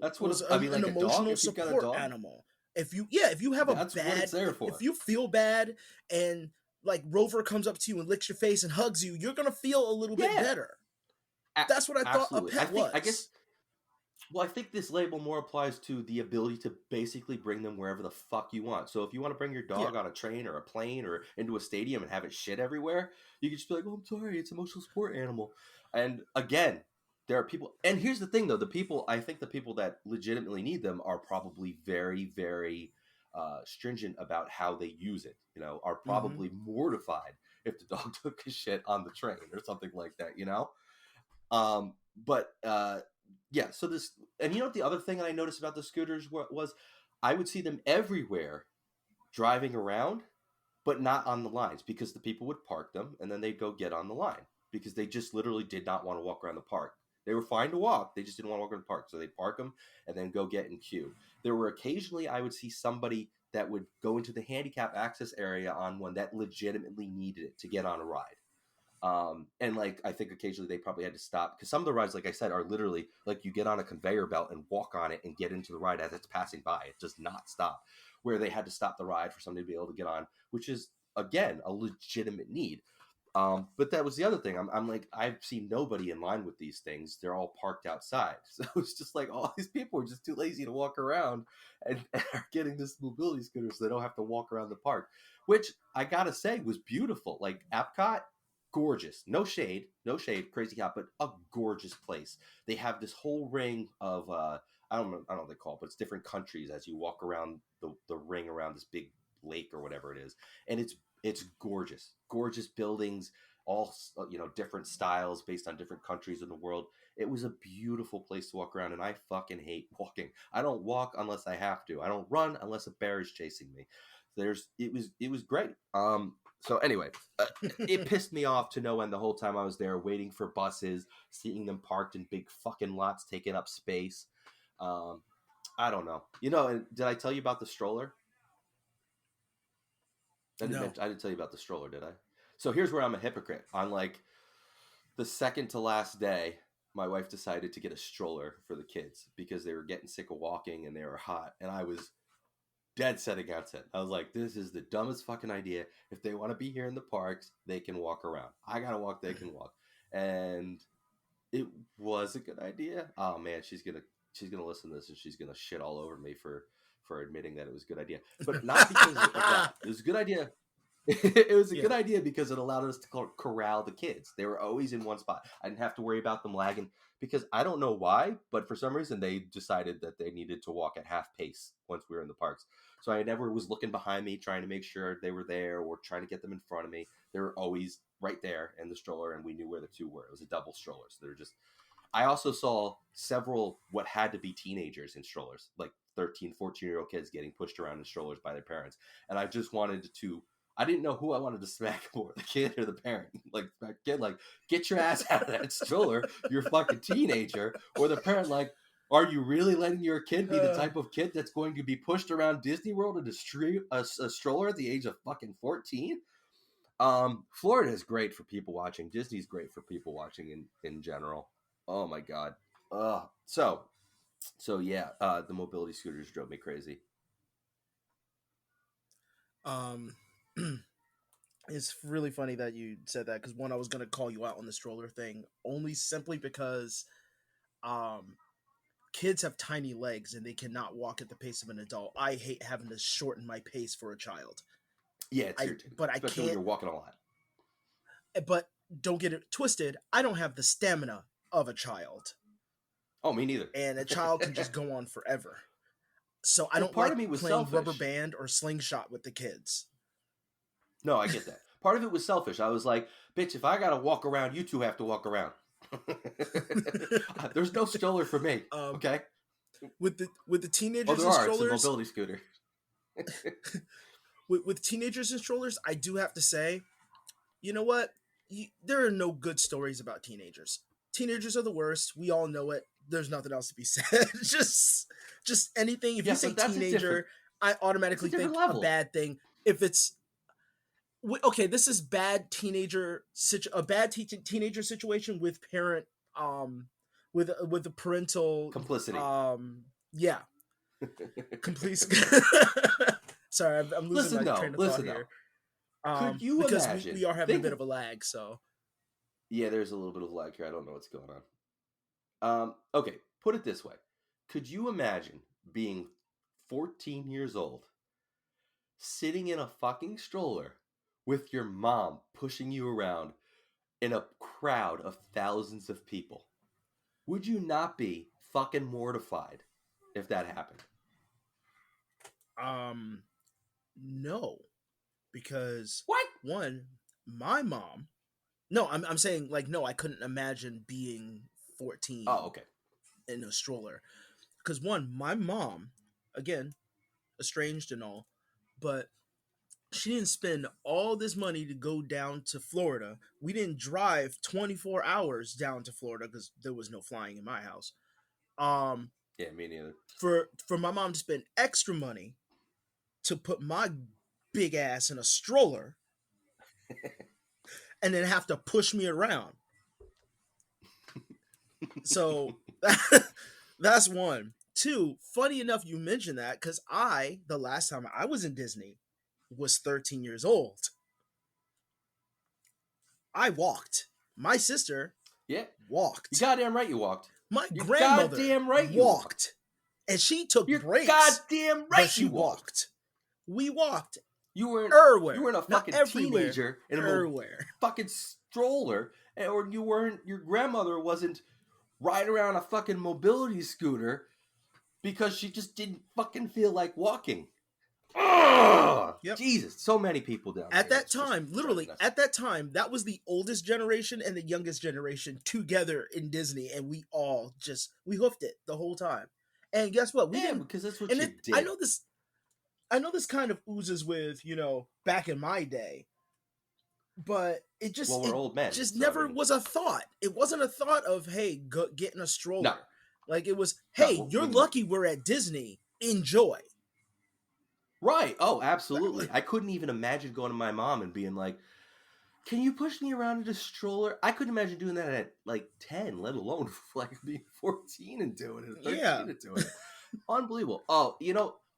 That's what Was I mean, an like a dog. emotional If you've got a support dog, animal. If you have a that's what it's bad, there if for. you feel bad and like Rover comes up to you and licks your face and hugs you, you're gonna feel a little bit Yeah, better. That's what I thought a absolutely. pet I guess, was. well, I think this label more applies to the ability to basically bring them wherever the fuck you want. So if you want to bring your Yeah. dog on a train or a plane or into a stadium and have it shit everywhere, you can just be like, "Oh, I'm sorry, it's an emotional support animal." And again, there are people, and here's the thing though, I think the people that legitimately need them are probably very, very stringent about how they use it, are Mm-hmm. probably mortified if the dog took a shit on the train or something like that. But yeah, so this, and you know what the other thing that I noticed about the scooters was I would see them everywhere driving around, but not on the lines, because the people would park them and then they'd go get on the line because they just literally did not want to walk around the park. They were fine to walk, they just didn't want to walk around the park. So they'd park them and then go get in queue. There were occasionally I would see somebody that would go into the handicap access area on one that legitimately needed it to get on a ride. And like I think occasionally they probably had to stop because some of the rides, like I said, are literally like you get on a conveyor belt and walk on it and get into the ride as it's passing by. It does not stop. Where they had to stop the ride for somebody to be able to get on, which is again a legitimate need. But that was the other thing. I'm like, I've seen nobody in line with these things. They're all parked outside. So it's just like all these people are just too lazy to walk around and are getting this mobility scooter so they don't have to walk around the park, which I gotta say was beautiful. Like Epcot, gorgeous. No shade, crazy hot, but a gorgeous place. They have this whole ring of I don't know what they call it, but it's different countries as you walk around the ring around this big lake or whatever it is, and it's gorgeous buildings, all different styles based on different countries in the world. It was a beautiful place to walk around, and I fucking hate walking. I don't walk unless I have to. I don't run unless a bear is chasing me. It was great. So anyway, it pissed me off to no end the whole time I was there waiting for buses, seeing them parked in big fucking lots taking up space. Um, I don't know. Did I tell you about the stroller? No. I didn't tell you about the stroller, did I? So here's where I'm a hypocrite. On like the second to last day, my wife decided to get a stroller for the kids because they were getting sick of walking and they were hot, and I was dead set against it. I was like, this is the dumbest fucking idea. If they want to be here in the parks, they can walk around. I gotta walk, they can walk. And it was a good idea. Oh man, she's gonna listen to this and she's gonna shit all over me for admitting that it was a good idea. But not because of that. It was a good idea. It was a Yeah. good idea because it allowed us to corral the kids. They were always in one spot. I didn't have to worry about them lagging because I don't know why, but for some reason they decided that they needed to walk at half pace once we were in the parks. So I never was looking behind me trying to make sure they were there or trying to get them in front of me. They were always right there in the stroller, and we knew where the two were. It was a double stroller, so they're just. I also saw several what had to be teenagers in strollers, like 13, 14-year-old kids getting pushed around in strollers by their parents. And I just wanted to, I didn't know who I wanted to smack more, the kid or the parent. Like, kid, like, get your ass out of that stroller, you're a fucking teenager. Or the parent, like, are you really letting your kid be the type of kid that's going to be pushed around Disney World in a stroller at the age of fucking 14? Florida is great for people watching. Disney's great for people watching in general. Oh my god. So yeah, the mobility scooters drove me crazy. It's really funny that you said that because one, I was gonna call you out on the stroller thing only simply because kids have tiny legs and they cannot walk at the pace of an adult. I hate having to shorten my pace for a child. Yeah, it's irritating. But I Especially can't. when you're walking a lot. But don't get it twisted. I don't have the stamina of a child. Oh, me neither. And a child can just go on forever. So I Well, don't part like of me was playing selfish. rubber band or slingshot with the kids. No, I get that. Part of it was selfish. I was like, bitch, if I gotta walk around, you two have to walk around. There's no stroller for me. Okay. With the teenagers there and are. strollers, It's a mobility scooter. with teenagers and strollers, I do have to say, you know what? There are no good stories about teenagers. Teenagers are the worst. We all know it. There's nothing else to be said. just anything. If you say teenager, I automatically think a bad thing. If it's okay, this is bad teenager teenager situation with parent with the parental complicity. Yeah. Complete. Sorry, I'm losing my train of thought here. Could you because imagine? We are having a bit of a lag, so. Yeah, there's a little bit of lag here. I don't know what's going on. Okay, put it this way. Could you imagine being 14 years old, sitting in a fucking stroller with your mom pushing you around in a crowd of thousands of people? Would you not be fucking mortified if that happened? No. Because what? One, my mom. No, I'm saying like no, I couldn't imagine being 14. Oh, okay. In a stroller, because one, my mom, again, estranged and all, but she didn't spend all this money to go down to Florida. We didn't drive 24 hours down to Florida because there was no flying in my house. Yeah, me neither. For my mom to spend extra money to put my big ass in a stroller and then have to push me around. So that's one. Two, funny enough you mentioned that because the last time I was in Disney was 13 years old. I walked. My sister walked. You goddamn right you walked. My grandmother goddamn right walked. And she took breaks. Goddamn right but she walked. We walked. You were everywhere. You were in a fucking teenager in a fucking stroller, or you weren't. Your grandmother wasn't riding around a fucking mobility scooter because she just didn't fucking feel like walking. Yep. Jesus, so many people down at that time. Literally, at that time, that was the oldest generation and the youngest generation together in Disney, and we all we hoofed it the whole time. And guess what? We didn't, because that's what you did. I know this kind of oozes with, back in my day, but it just we're old men. Just never was a thought. It wasn't a thought of, hey, get in a stroller. No. Like it was, hey, you're lucky we're at Disney. Enjoy. Right. Oh, absolutely. I couldn't even imagine going to my mom and being like, can you push me around in a stroller? I couldn't imagine doing that at like 10, let alone like being 14 and doing it, 13 and doing it. Unbelievable. Oh,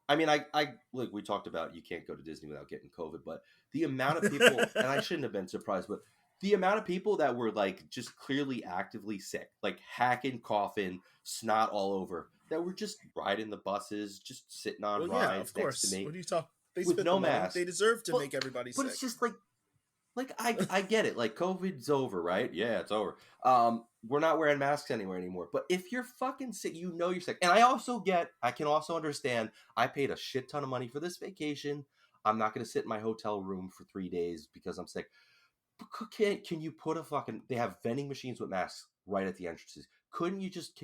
I mean, I like we talked about you can't go to Disney without getting COVID, but the amount of people, and I shouldn't have been surprised, but the amount of people that were like just clearly actively sick, like hacking, coughing, snot all over, that were just riding the buses, just sitting on rides next to me. What are you talking? They with spent the no money. They mask. deserve to But make everybody but sick. it's just like I get it. Like COVID's over, right? Yeah, it's over. We're not wearing masks anymore. But if you're fucking sick, you know you're sick. And I can also understand. I paid a shit ton of money for this vacation. I'm not going to sit in my hotel room for 3 days because I'm sick. Can you put a fucking? They have vending machines with masks right at the entrances. Can you just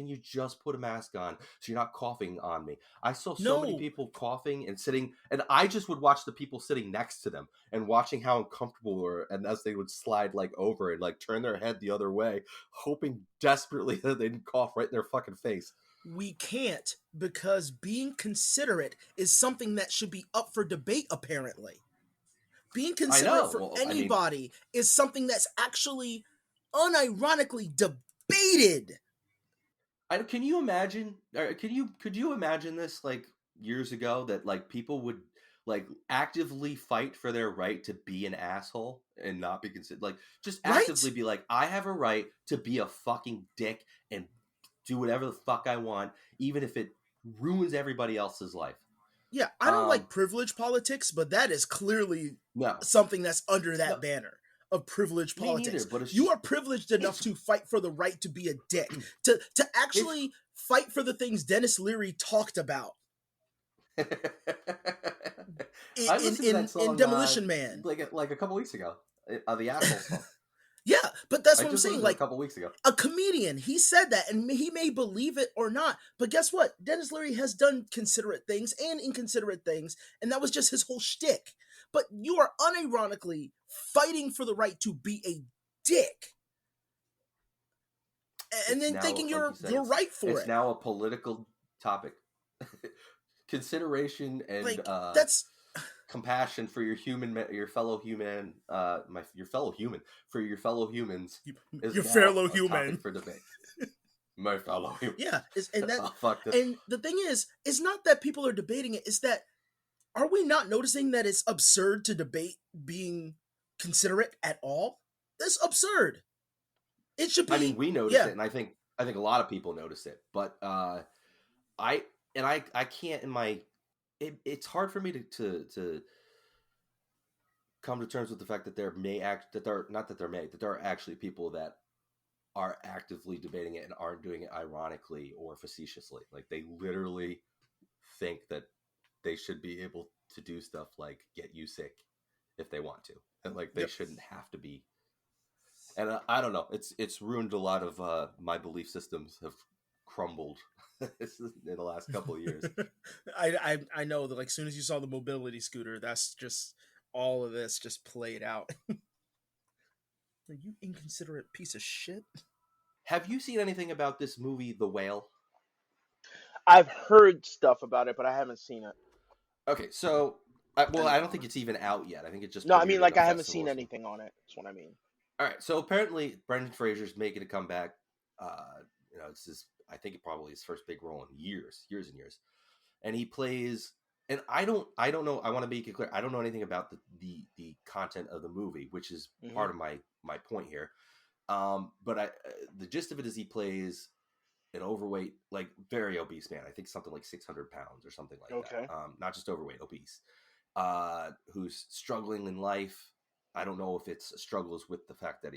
put a mask on so you're not coughing on me? I saw so many No, people coughing and sitting, and I just would watch the people sitting next to them and watching how uncomfortable they were, and as they would slide like over and like turn their head the other way, hoping desperately that they didn't cough right in their fucking face. we can't because being considerate is something that should be up for debate, apparently. Being I considerate know. for Well, I mean, anybody is something that's actually unironically debated. Can you imagine? Could you imagine this like years ago that like people would like actively fight for their right to be an asshole and not be considered like just Right? actively be like I have a right to be a fucking dick and do whatever the fuck I want, even if it ruins everybody else's life. Yeah, I don't Um, like privilege politics, but that is clearly no, something that's under no, that banner of privilege me neither. politics. But it's You just are privileged enough it's to fight for the right to be a dick, to it's. actually fight for the things Dennis Leary talked about I listened to that in song Demolition Man. like a couple weeks ago, the asshole song. Yeah, but that's I what I'm just saying. listened to it a Like couple weeks ago. a comedian, he said that, and he may believe it or not. But guess what? Dennis Leary has done considerate things and inconsiderate things, and that was just his whole shtick. But you are unironically fighting for the right to be a dick, and It's then now, thinking like you said, you're right for it's it. now a political topic. Consideration and Like that's compassion for your fellow human, your fellow human for your fellow humans is your now fellow a topic human. for debate. My fellow humans. Yeah, and that Oh, fuck this. and the thing is, it's not that people are debating it. It's that are we not noticing that it's absurd to debate being considerate at all? That's absurd. It should I mean, be, we notice it, yeah, and I think a lot of people notice it, but I can't in my it's hard for me to come to terms with the fact that there may act that there not that there may that there are actually people that are actively debating it and aren't doing it ironically or facetiously. Like they literally think that they should be able to do stuff like get you sick if they want to, and like they yep. shouldn't have to be. And I don't know. It's ruined a lot of my belief systems have crumbled in the last couple of years. I know that like as soon as you saw the mobility scooter, that's just all of this just played out. Are you inconsiderate piece of shit? Have you seen anything about this movie, The Whale? I've heard stuff about it, but I haven't seen it. Okay, so well, I don't think it's even out yet. I think it just No, I mean premiered at like a I haven't festival seen or something. anything on it. That's what I mean. All right, so apparently Brendan Fraser's making a comeback. This is I think it probably his first big role in years and years, and he plays. And I don't know. I want to make it clear. I don't know anything about the content of the movie, which is Hmm. part of my point here. But the gist of it is he plays an overweight, like very obese man. I think something like 600 pounds or something like Okay. that. Not just overweight, obese. Who's struggling in life. I don't know if it's struggles with the fact that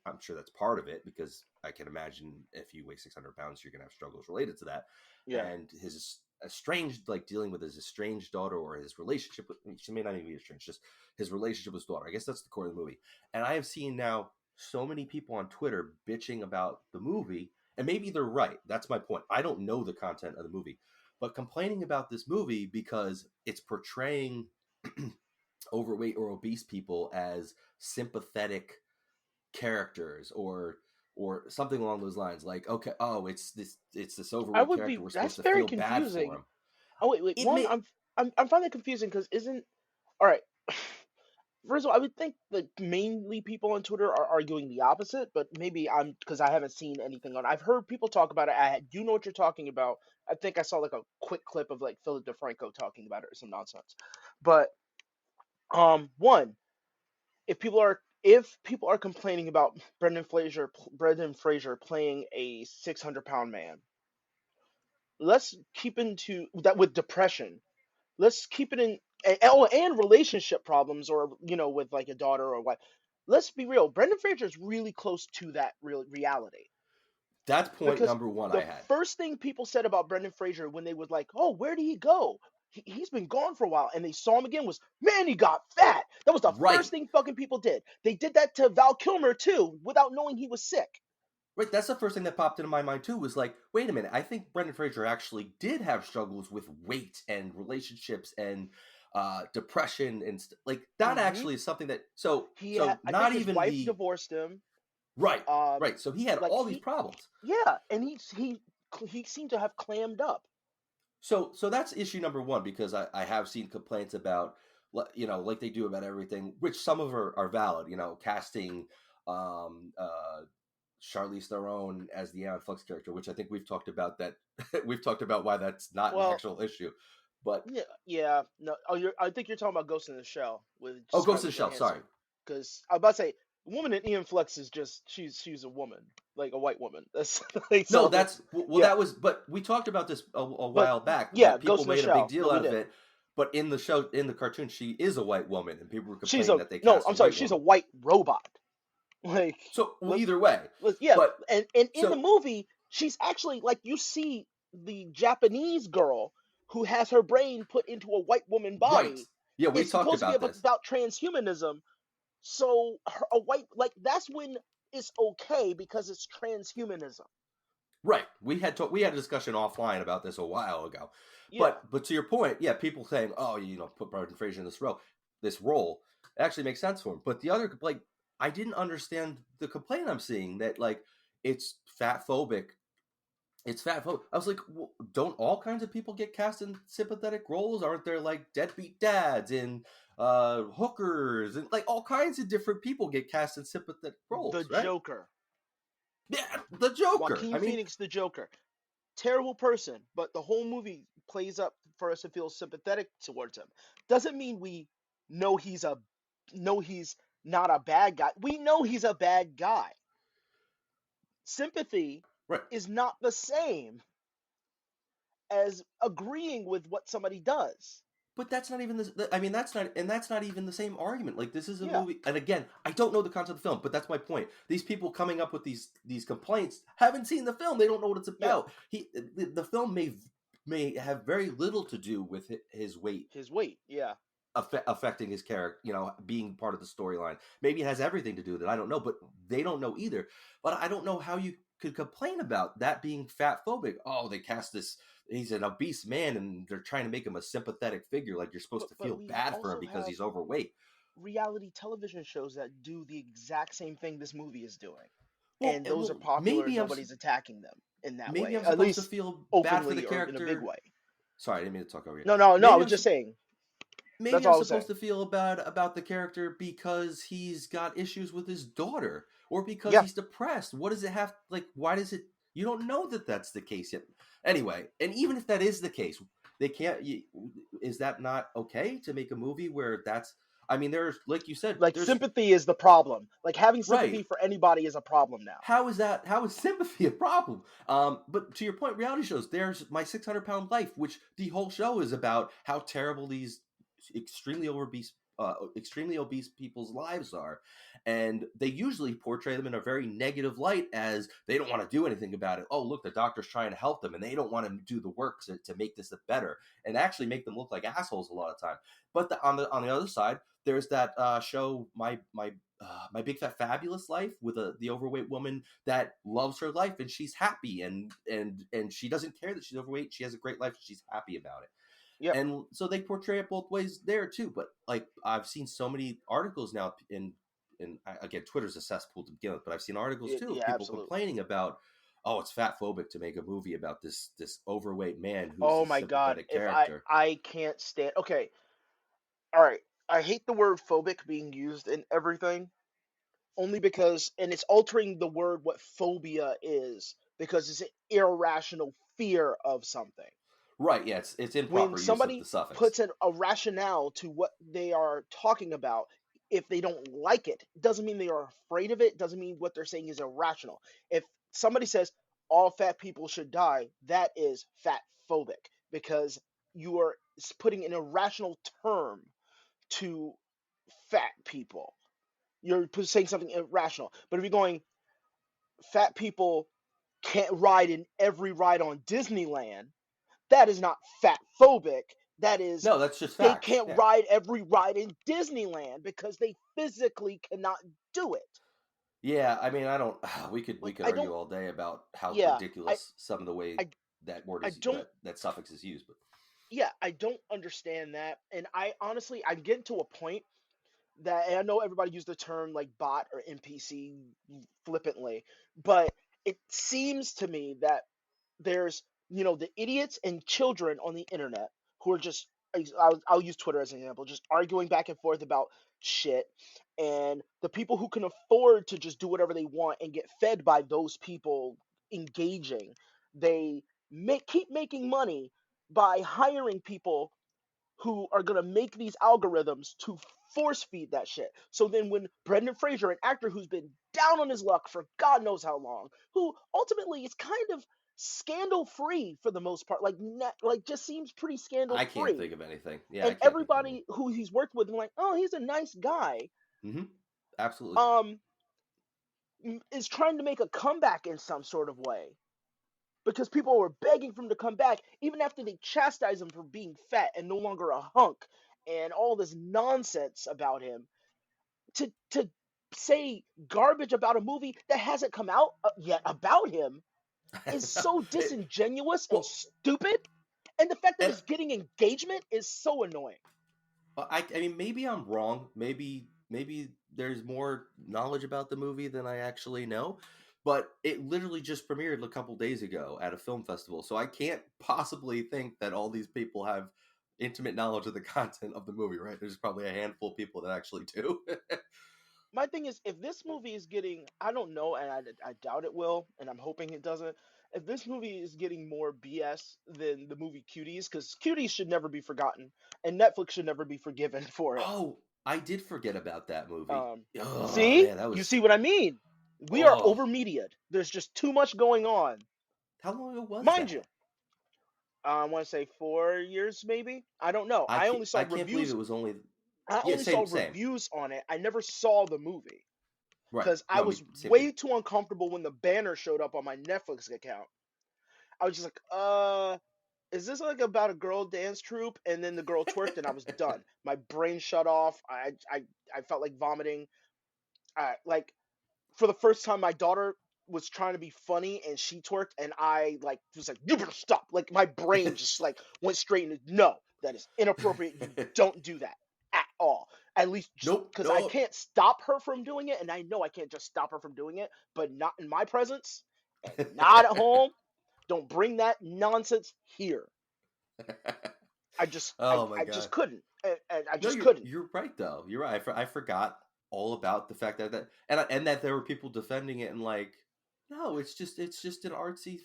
I'm sure that's part of it because I can imagine if you weigh 600 pounds, you're gonna have struggles related to that. Yeah. And his estranged, like dealing with his estranged daughter or his relationship with, she may not even be estranged, just his relationship with his daughter. I guess that's the core of the movie. And I have seen now so many people on Twitter bitching about the movie, and maybe they're right. That's my point. I don't know the content of the movie, but complaining about this movie because it's portraying overweight or obese people as sympathetic characters or something along those lines, like okay, oh, it's this I overweight would character, be. we're supposed That's to very feel bad for confusing. him. Oh wait. It One, may I'm finding it confusing because isn't all right. First of all, I would think that mainly people on Twitter are arguing the opposite, but maybe I'm because I haven't seen anything on. I've heard people talk about it. I do know what you're talking about. I think I saw like a quick clip of like Philip DeFranco talking about it or some nonsense. But one, if people are complaining about Brendan Fraser playing a 600-pound man, let's keep into that with depression. Let's keep it and relationship problems, or with like a daughter or wife. Let's be real. Brendan Fraser is really close to that real reality. That's point Because number one I the had. first thing people said about Brendan Fraser when they was like, "Oh, where did he go? He's been gone for a while," and they saw him again, was, "Man, he got fat." That was the Right. first thing fucking people did. They did that to Val Kilmer too, without knowing he was sick. Right, that's the first thing that popped into my mind too. Was like, wait a minute, I think Brendan Fraser actually did have struggles with weight and relationships and depression and like that. Hmm. Actually, is something that so I think not his even wife the divorced him. right, Um, right. So he had like all these problems. yeah, and he seemed to have clammed up. So that's issue number one because I have seen complaints about like they do about everything, which some of are valid. Casting um, uh, Charlize Theron as the Aeon Flux character, which I think we've talked about that we've talked about why that's not an Well, actual issue. But yeah, yeah. No, I think you're talking about Ghost in the Shell with oh, Ghost in the Scarlett Shell, sorry. Johansson. Because I was about to say, the woman in Ian Flex is just she's a woman, like a white woman. That's like No, so. that's well, Yeah, that was, but we talked about this a but while back yeah, that Ghost people in the made a big Shell. No, deal we out of did. it. But in the show, in the cartoon, she is a white woman, and people were She's complaining a that they no. cast a I'm sorry. white She's a woman. white robot. Like So well, let's either way, yeah, but and in the so movie, she's actually like you see the Japanese girl who has her brain put into a white woman right, body yeah, we is talked supposed to be about this. about transhumanism. So a white like that's when it's okay because it's transhumanism. Right. We had a discussion offline about this a while ago. Yeah. But to your point, yeah, people saying, "Oh, put Brendan Fraser in this role." It actually makes sense for him. But the other like I didn't understand the complaint I'm seeing that like it's fat phobic. It's fat phobic. I was like, well, don't all kinds of people get cast in sympathetic roles? Aren't there like deadbeat dads and hookers and like all kinds of different people get cast in sympathetic The roles, right? Joker. Yeah, the Joker. Joaquin I mean, Phoenix, the Joker. Terrible person, but the whole movie plays up for us to feel sympathetic towards him. Doesn't mean we know he's not a bad guy. We know he's a bad guy. Sympathy right. is not the same as agreeing with what somebody does. But that's not even the. I mean, that's not even the same argument. Like this is a Yeah. movie, and again, I don't know the concept of the film, but that's my point. These people coming up with these complaints haven't seen the film. They don't know what it's Yeah. about. The film may have very little to do with his weight His weight. Yeah. affecting his character. Being part of the storyline. Maybe it has everything to do with it. I don't know, but they don't know either. But I don't know how you could complain about that being fat phobic. Oh, they cast this. He's an obese man, and they're trying to make him a sympathetic figure. Like you're supposed to But feel we bad for him also because have he's overweight. reality television shows that do the exact same thing this movie is doing. And those are Well, popular and nobody's attacking them in that maybe way. I'm At supposed to least feel bad for the openly or in a big character. way. Sorry, I didn't mean to talk over you. No, I Maybe was just saying. That's maybe all I'm I was saying. supposed to feel bad about the character because he's got issues with his daughter or because Yeah. he's depressed. What does it have like why does it you don't know that that's the case yet. Anyway, and even if that is the case, they can't is that not okay to make a movie where that's I mean there's like you said Like there's sympathy is the problem. Like having sympathy right. for anybody is a problem now. How is sympathy a problem? But to your point, reality shows, there's My 600 Pound Life, which the whole show is about how terrible these extremely extremely obese people's lives are, and they usually portray them in a very negative light as they don't want to do anything about it. Oh, look, the doctor's trying to help them, and they don't want to do the work to make this better, and actually make them look like assholes a lot of time. But on the other side, there's that show, My Big Fat Fabulous Life, with the overweight woman that loves her life and she's happy and she doesn't care that she's overweight. She has a great life. She's happy about it. Yep. And so they portray it both ways there too. But like I've seen so many articles now again, Twitter's a cesspool to begin with, but I've seen articles too of Yeah, people absolutely. complaining about, oh, it's fat phobic to make a movie about this overweight man who's Oh a my god, sympathetic if character. I can't stand. Okay, all right. I hate the word phobic being used in everything, only because, and it's altering the word what phobia is, because it's an irrational fear of something. Right, yeah, it's When improper use of the somebody suffix. puts a rationale to what they are talking about, if they don't like it, doesn't mean they are afraid of it, doesn't mean what they're saying is irrational. If somebody says all fat people should die, that is fat phobic, because you are putting an irrational term to fat people. You're saying something irrational. But if you're going, fat people can't ride in every ride on Disneyland, that is not fat phobic. That is, No, that's just they facts. can't Yeah. ride every ride in Disneyland because they physically cannot do it. Yeah, I mean, I don't. We Like, could I argue don't. all day about how Yeah, ridiculous some of the way I, that word I is don't. that suffix is used. But Yeah, I don't understand that, and I honestly, I'm getting to a point that, and I know everybody used the term like bot or NPC flippantly, but it seems to me that there's, the idiots and children on the internet who are just, I'll use Twitter as an example, just arguing back and forth about shit, and the people who can afford to just do whatever they want and get fed by those people engaging, they keep making money by hiring people who are going to make these algorithms to force feed that shit. So then when Brendan Fraser, an actor who's been down on his luck for God knows how long, who ultimately is kind of scandal free for the most part, like just seems pretty scandal I can't free, think of anything. Yeah, I and can't think of anything. everybody who he's worked with, like, oh, he's a nice guy, Hmm. Absolutely. um, is trying to make a comeback in some sort of way. Because people were begging for him to come back, even after they chastised him for being fat and no longer a hunk, and all this nonsense about him. To say garbage about a movie that hasn't come out yet about him is so It, disingenuous and well, stupid. And the fact that and it's getting engagement is so annoying. I mean, maybe I'm wrong. Maybe there's more knowledge about the movie than I actually know. But it literally just premiered a couple days ago at a film festival, so I can't possibly think that all these people have intimate knowledge of the content of the movie. Right? There's probably a handful of people that actually do. My thing is, if this movie is getting, I don't know, and I doubt it will, and I'm hoping it doesn't. If this movie is getting more BS than the movie Cuties, because Cuties should never be forgotten, and Netflix should never be forgiven for it. Oh, I did forget about that movie. Um, Oh See, man, that you was see what I mean? We are oh. over mediated. There's just too much going on, How long ago was mind you. that? I want to say 4 years, maybe. I don't know. I only saw I can't believe reviews. it was only I yeah, only saw same. reviews on it. I never saw the movie Right. because I No, me was same thing. way too uncomfortable when the banner showed up on my Netflix account. I was just like, is this like about a girl dance troupe? And then the girl twerked, and I was done. My brain shut off. I felt like vomiting. Like, for the first time, my daughter was trying to be funny and she twerked, and I like was like, you better stop. Like, my brain just like went straight into, no, that is inappropriate. You don't do that at all. At least just Nope, because I nope. can't stop her from doing it, and I know I can't just stop her from doing it, but not in my presence and not at home. Don't bring that nonsense here. I just I, Oh my I just god. couldn't. I No, just couldn't. you're right though. You're right. I forgot all about the fact and that there were people defending it and like, no, it's just an artsy.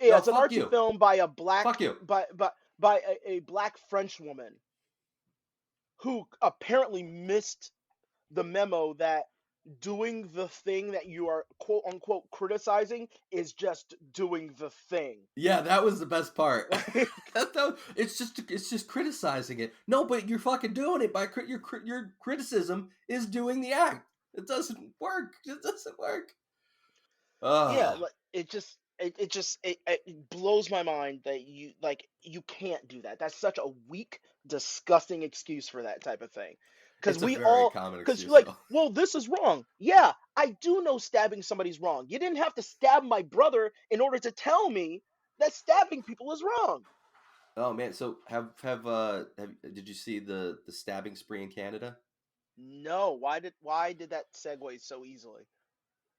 Yeah, No, it's an fuck artsy you, film by a black fuck you. by a black French woman who apparently missed the memo that doing the thing that you are quote unquote criticizing is just doing the thing. Yeah, that was the best part. Like, It's just criticizing it. No, but you're fucking doing it by your criticism is doing the act. It doesn't work. It doesn't work. yeah, Ah, like it blows my mind that you can't do that. That's such a weak, disgusting excuse for that type of thing. Because it's a we very all, common because you're excuse like, though. well, this is wrong. Yeah, I do know stabbing somebody's wrong. You didn't have to stab my brother in order to tell me that stabbing people is wrong. Oh man, so have did you see the stabbing spree in Canada? No, why did that segue so easily?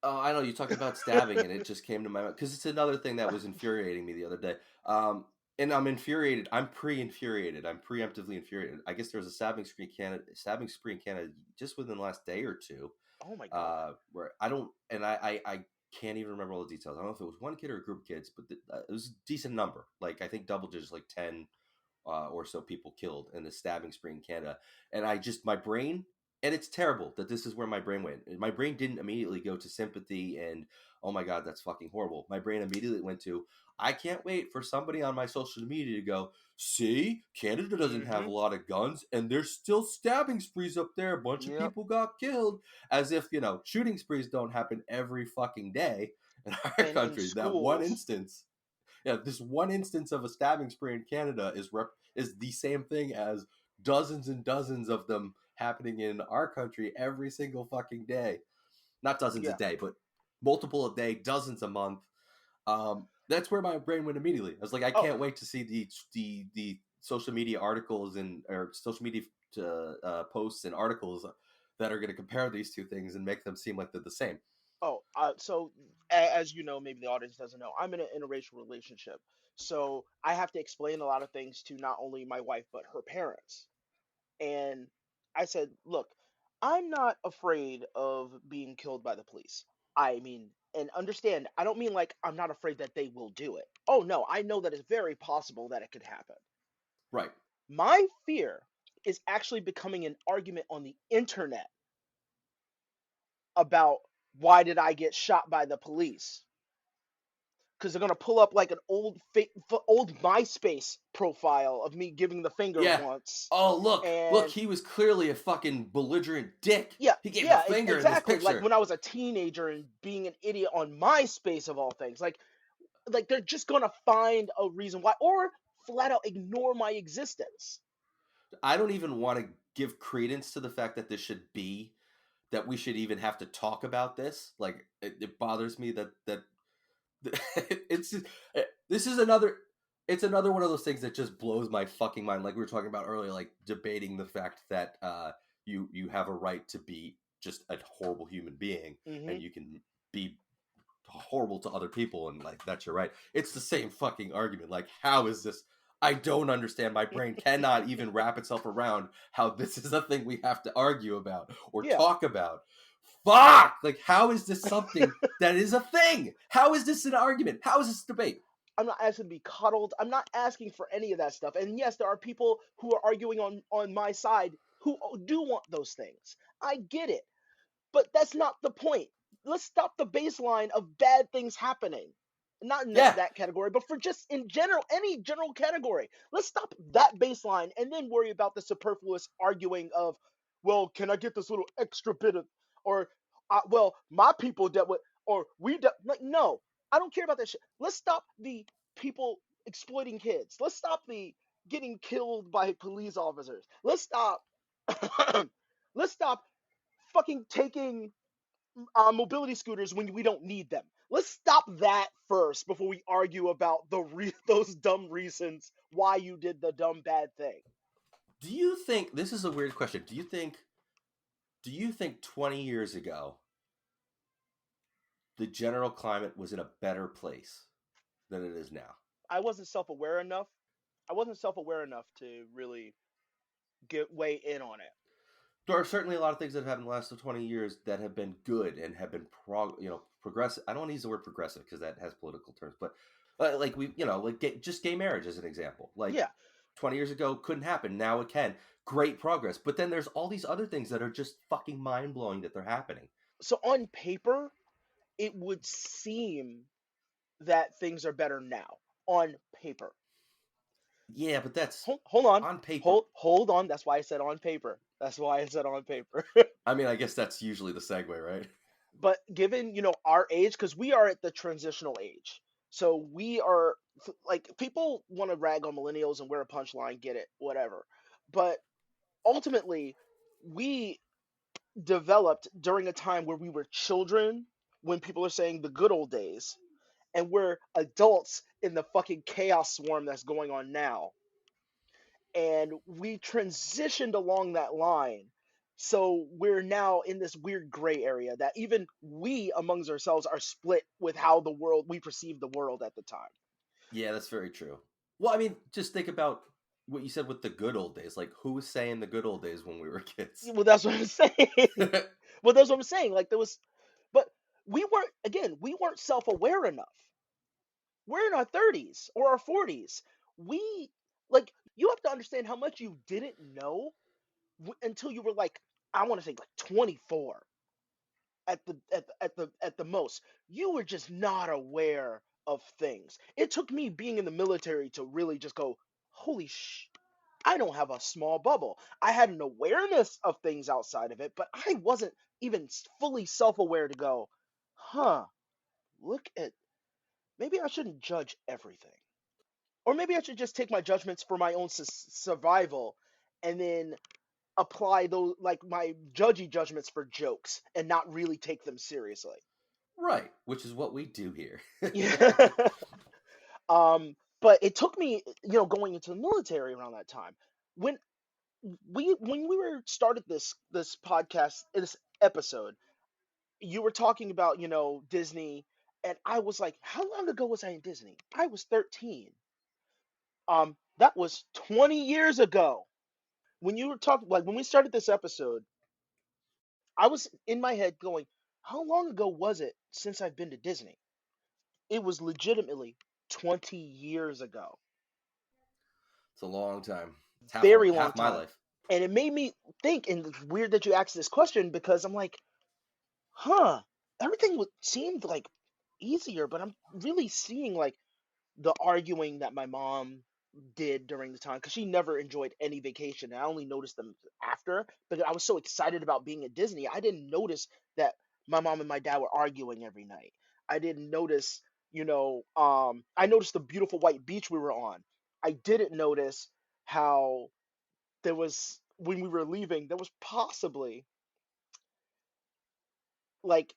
Oh, I know you talked about stabbing, and it just came to my mind because it's another thing that was infuriating me the other day. Um, and I'm infuriated. I'm pre-infuriated. I'm preemptively infuriated. I guess there was a stabbing spree in Canada just within the last day or two, Oh my god. where I don't, and I can't even remember all the details. I don't know if it was one kid or a group of kids, but it was a decent number. Like I think double digits, like 10 or so people killed in the stabbing spree in Canada. And I just my brain And it's terrible that this is where my brain went. My brain didn't immediately go to sympathy and, oh my God, that's fucking horrible. My brain immediately went to, I can't wait for somebody on my social media to go, see, Canada doesn't have Mm-hmm. a lot of guns and there's still stabbing sprees up there. A bunch of Yep. people got killed. As if, shooting sprees don't happen every fucking day in our And in country. That one schools. instance. Yeah, this one instance of a stabbing spree in Canada is the same thing as dozens and dozens of them happening in our country every single fucking day. Not dozens a Yeah. day, but multiple a day, dozens a month. That's where my brain went immediately. I was like, I Oh, can't wait to see the social media articles or social media posts and articles that are going to compare these two things and make them seem like they're the same. so as you know, maybe the audience doesn't know, I'm in an interracial relationship. So I have to explain a lot of things to not only my wife but her parents. And I said, look, I'm not afraid of being killed by the police. I mean, and understand, I don't mean like I'm not afraid that they will do it. Oh no, I know that it's very possible that it could happen. Right. My fear is actually becoming an argument on the internet about why did I get shot by the police? Because they're gonna pull up like an old MySpace profile of me giving the finger Yeah. once, Oh, look, and he was clearly a fucking belligerent dick. yeah, He gave the yeah, finger in this exactly. Like picture. when I was a teenager and being an idiot on MySpace of all things. Like they're just gonna find a reason why, or flat out ignore my existence. I don't even want to give credence to the fact that that we should even have to talk about this. Like, it bothers me that it's just, this is another it's another one of those things that just blows my fucking mind. Like we were talking about earlier, like debating the fact that you have a right to be just a horrible human being, Hmm. and you can be horrible to other people, and like that's your right. It's the same fucking argument. Like, how is this? I don't understand. My brain cannot even wrap itself around how this is a thing we have to argue about or Yeah, talk about. Fuck! Like, how is this something that is a thing? How is this an argument? How is this a debate? I'm not asking to be cuddled. I'm not asking for any of that stuff. And yes, there are people who are arguing on my side who do want those things. I get it. But that's not the point. Let's stop the baseline of bad things happening. Not in Yeah, that category, but for just in general, any general category. Let's stop that baseline and then worry about the superfluous arguing of, well, can I get this little extra bit of, or, well, my people dealt with, or like, no, I don't care about that shit. Let's stop the people exploiting kids. Let's stop the getting killed by police officers. Let's stop. Let's stop fucking taking mobility scooters when we don't need them. Let's stop that first before we argue about those dumb reasons why you did the dumb bad thing. do you think this is a weird question? Do you think 20 years ago the general climate was in a better place than it is now? I wasn't self-aware enough. I wasn't self-aware enough to really get weigh in on it. There are certainly a lot of things that have happened in the last 20 years that have been good and have been progressive. I don't want to use the word progressive because that has political terms, but like just gay marriage as an example. Like Yeah. 20 years ago couldn't happen, now it can. Great progress. But then there's all these other things that are just fucking mind-blowing that they're happening. So on paper, it would seem that things are better now. On paper. Yeah, but that's Hold on. on paper. Hold on. That's why I said on paper. That's why I said on paper. I mean, I guess that's usually the segue, right? But given our age, because we are at the transitional age, so we are like, people want to rag on millennials and wear a punchline, get it, whatever, but ultimately we developed during a time where we were children, when people are saying the good old days, and we're adults in the fucking chaos swarm that's going on now, and we transitioned along that line. So we're now in this weird gray area that even we amongst ourselves are split with how we perceive the world at the time. Yeah, that's very true. Well, I mean, just think about what you said with the good old days. Like, who was saying the good old days when we were kids? Well, that's what I'm saying. Well, that's what I'm saying. Like, there was, but we weren't self-aware enough. We're in our 30s or our 40s. We, like, you have to understand how much you didn't know until you were like I want to say like 24 at the most. You were just not aware of things. It took me being in the military to really just go, holy I don't have a small bubble. I had an awareness of things outside of it, but I wasn't even fully self-aware to go, huh, look at, maybe I shouldn't judge everything. Or maybe I should just take my judgments for my own survival and then apply those, like my judgy judgments for jokes and not really take them seriously. Right, which is what we do here. Yeah. But it took me, going into the military around that time. When when we were started this podcast, this episode, you were talking about, Disney, and I was like, how long ago was I in Disney? I was 13. That was 20 years ago. When you were talking, like when we started this episode, I was in my head going, how long ago was it since I've been to Disney? It was legitimately 20 years ago. It's a long time. It's Very long half my time. life. And it made me think, and it's weird that you asked this question because I'm like, huh, everything seemed like easier, but I'm really seeing like the arguing that my mom did during the time because she never enjoyed any vacation. And I only noticed them after, but I was so excited about being at Disney. I didn't notice that my mom and my dad were arguing every night. I didn't notice, I noticed the beautiful white beach we were on. I didn't notice how there was, when we were leaving, there was possibly like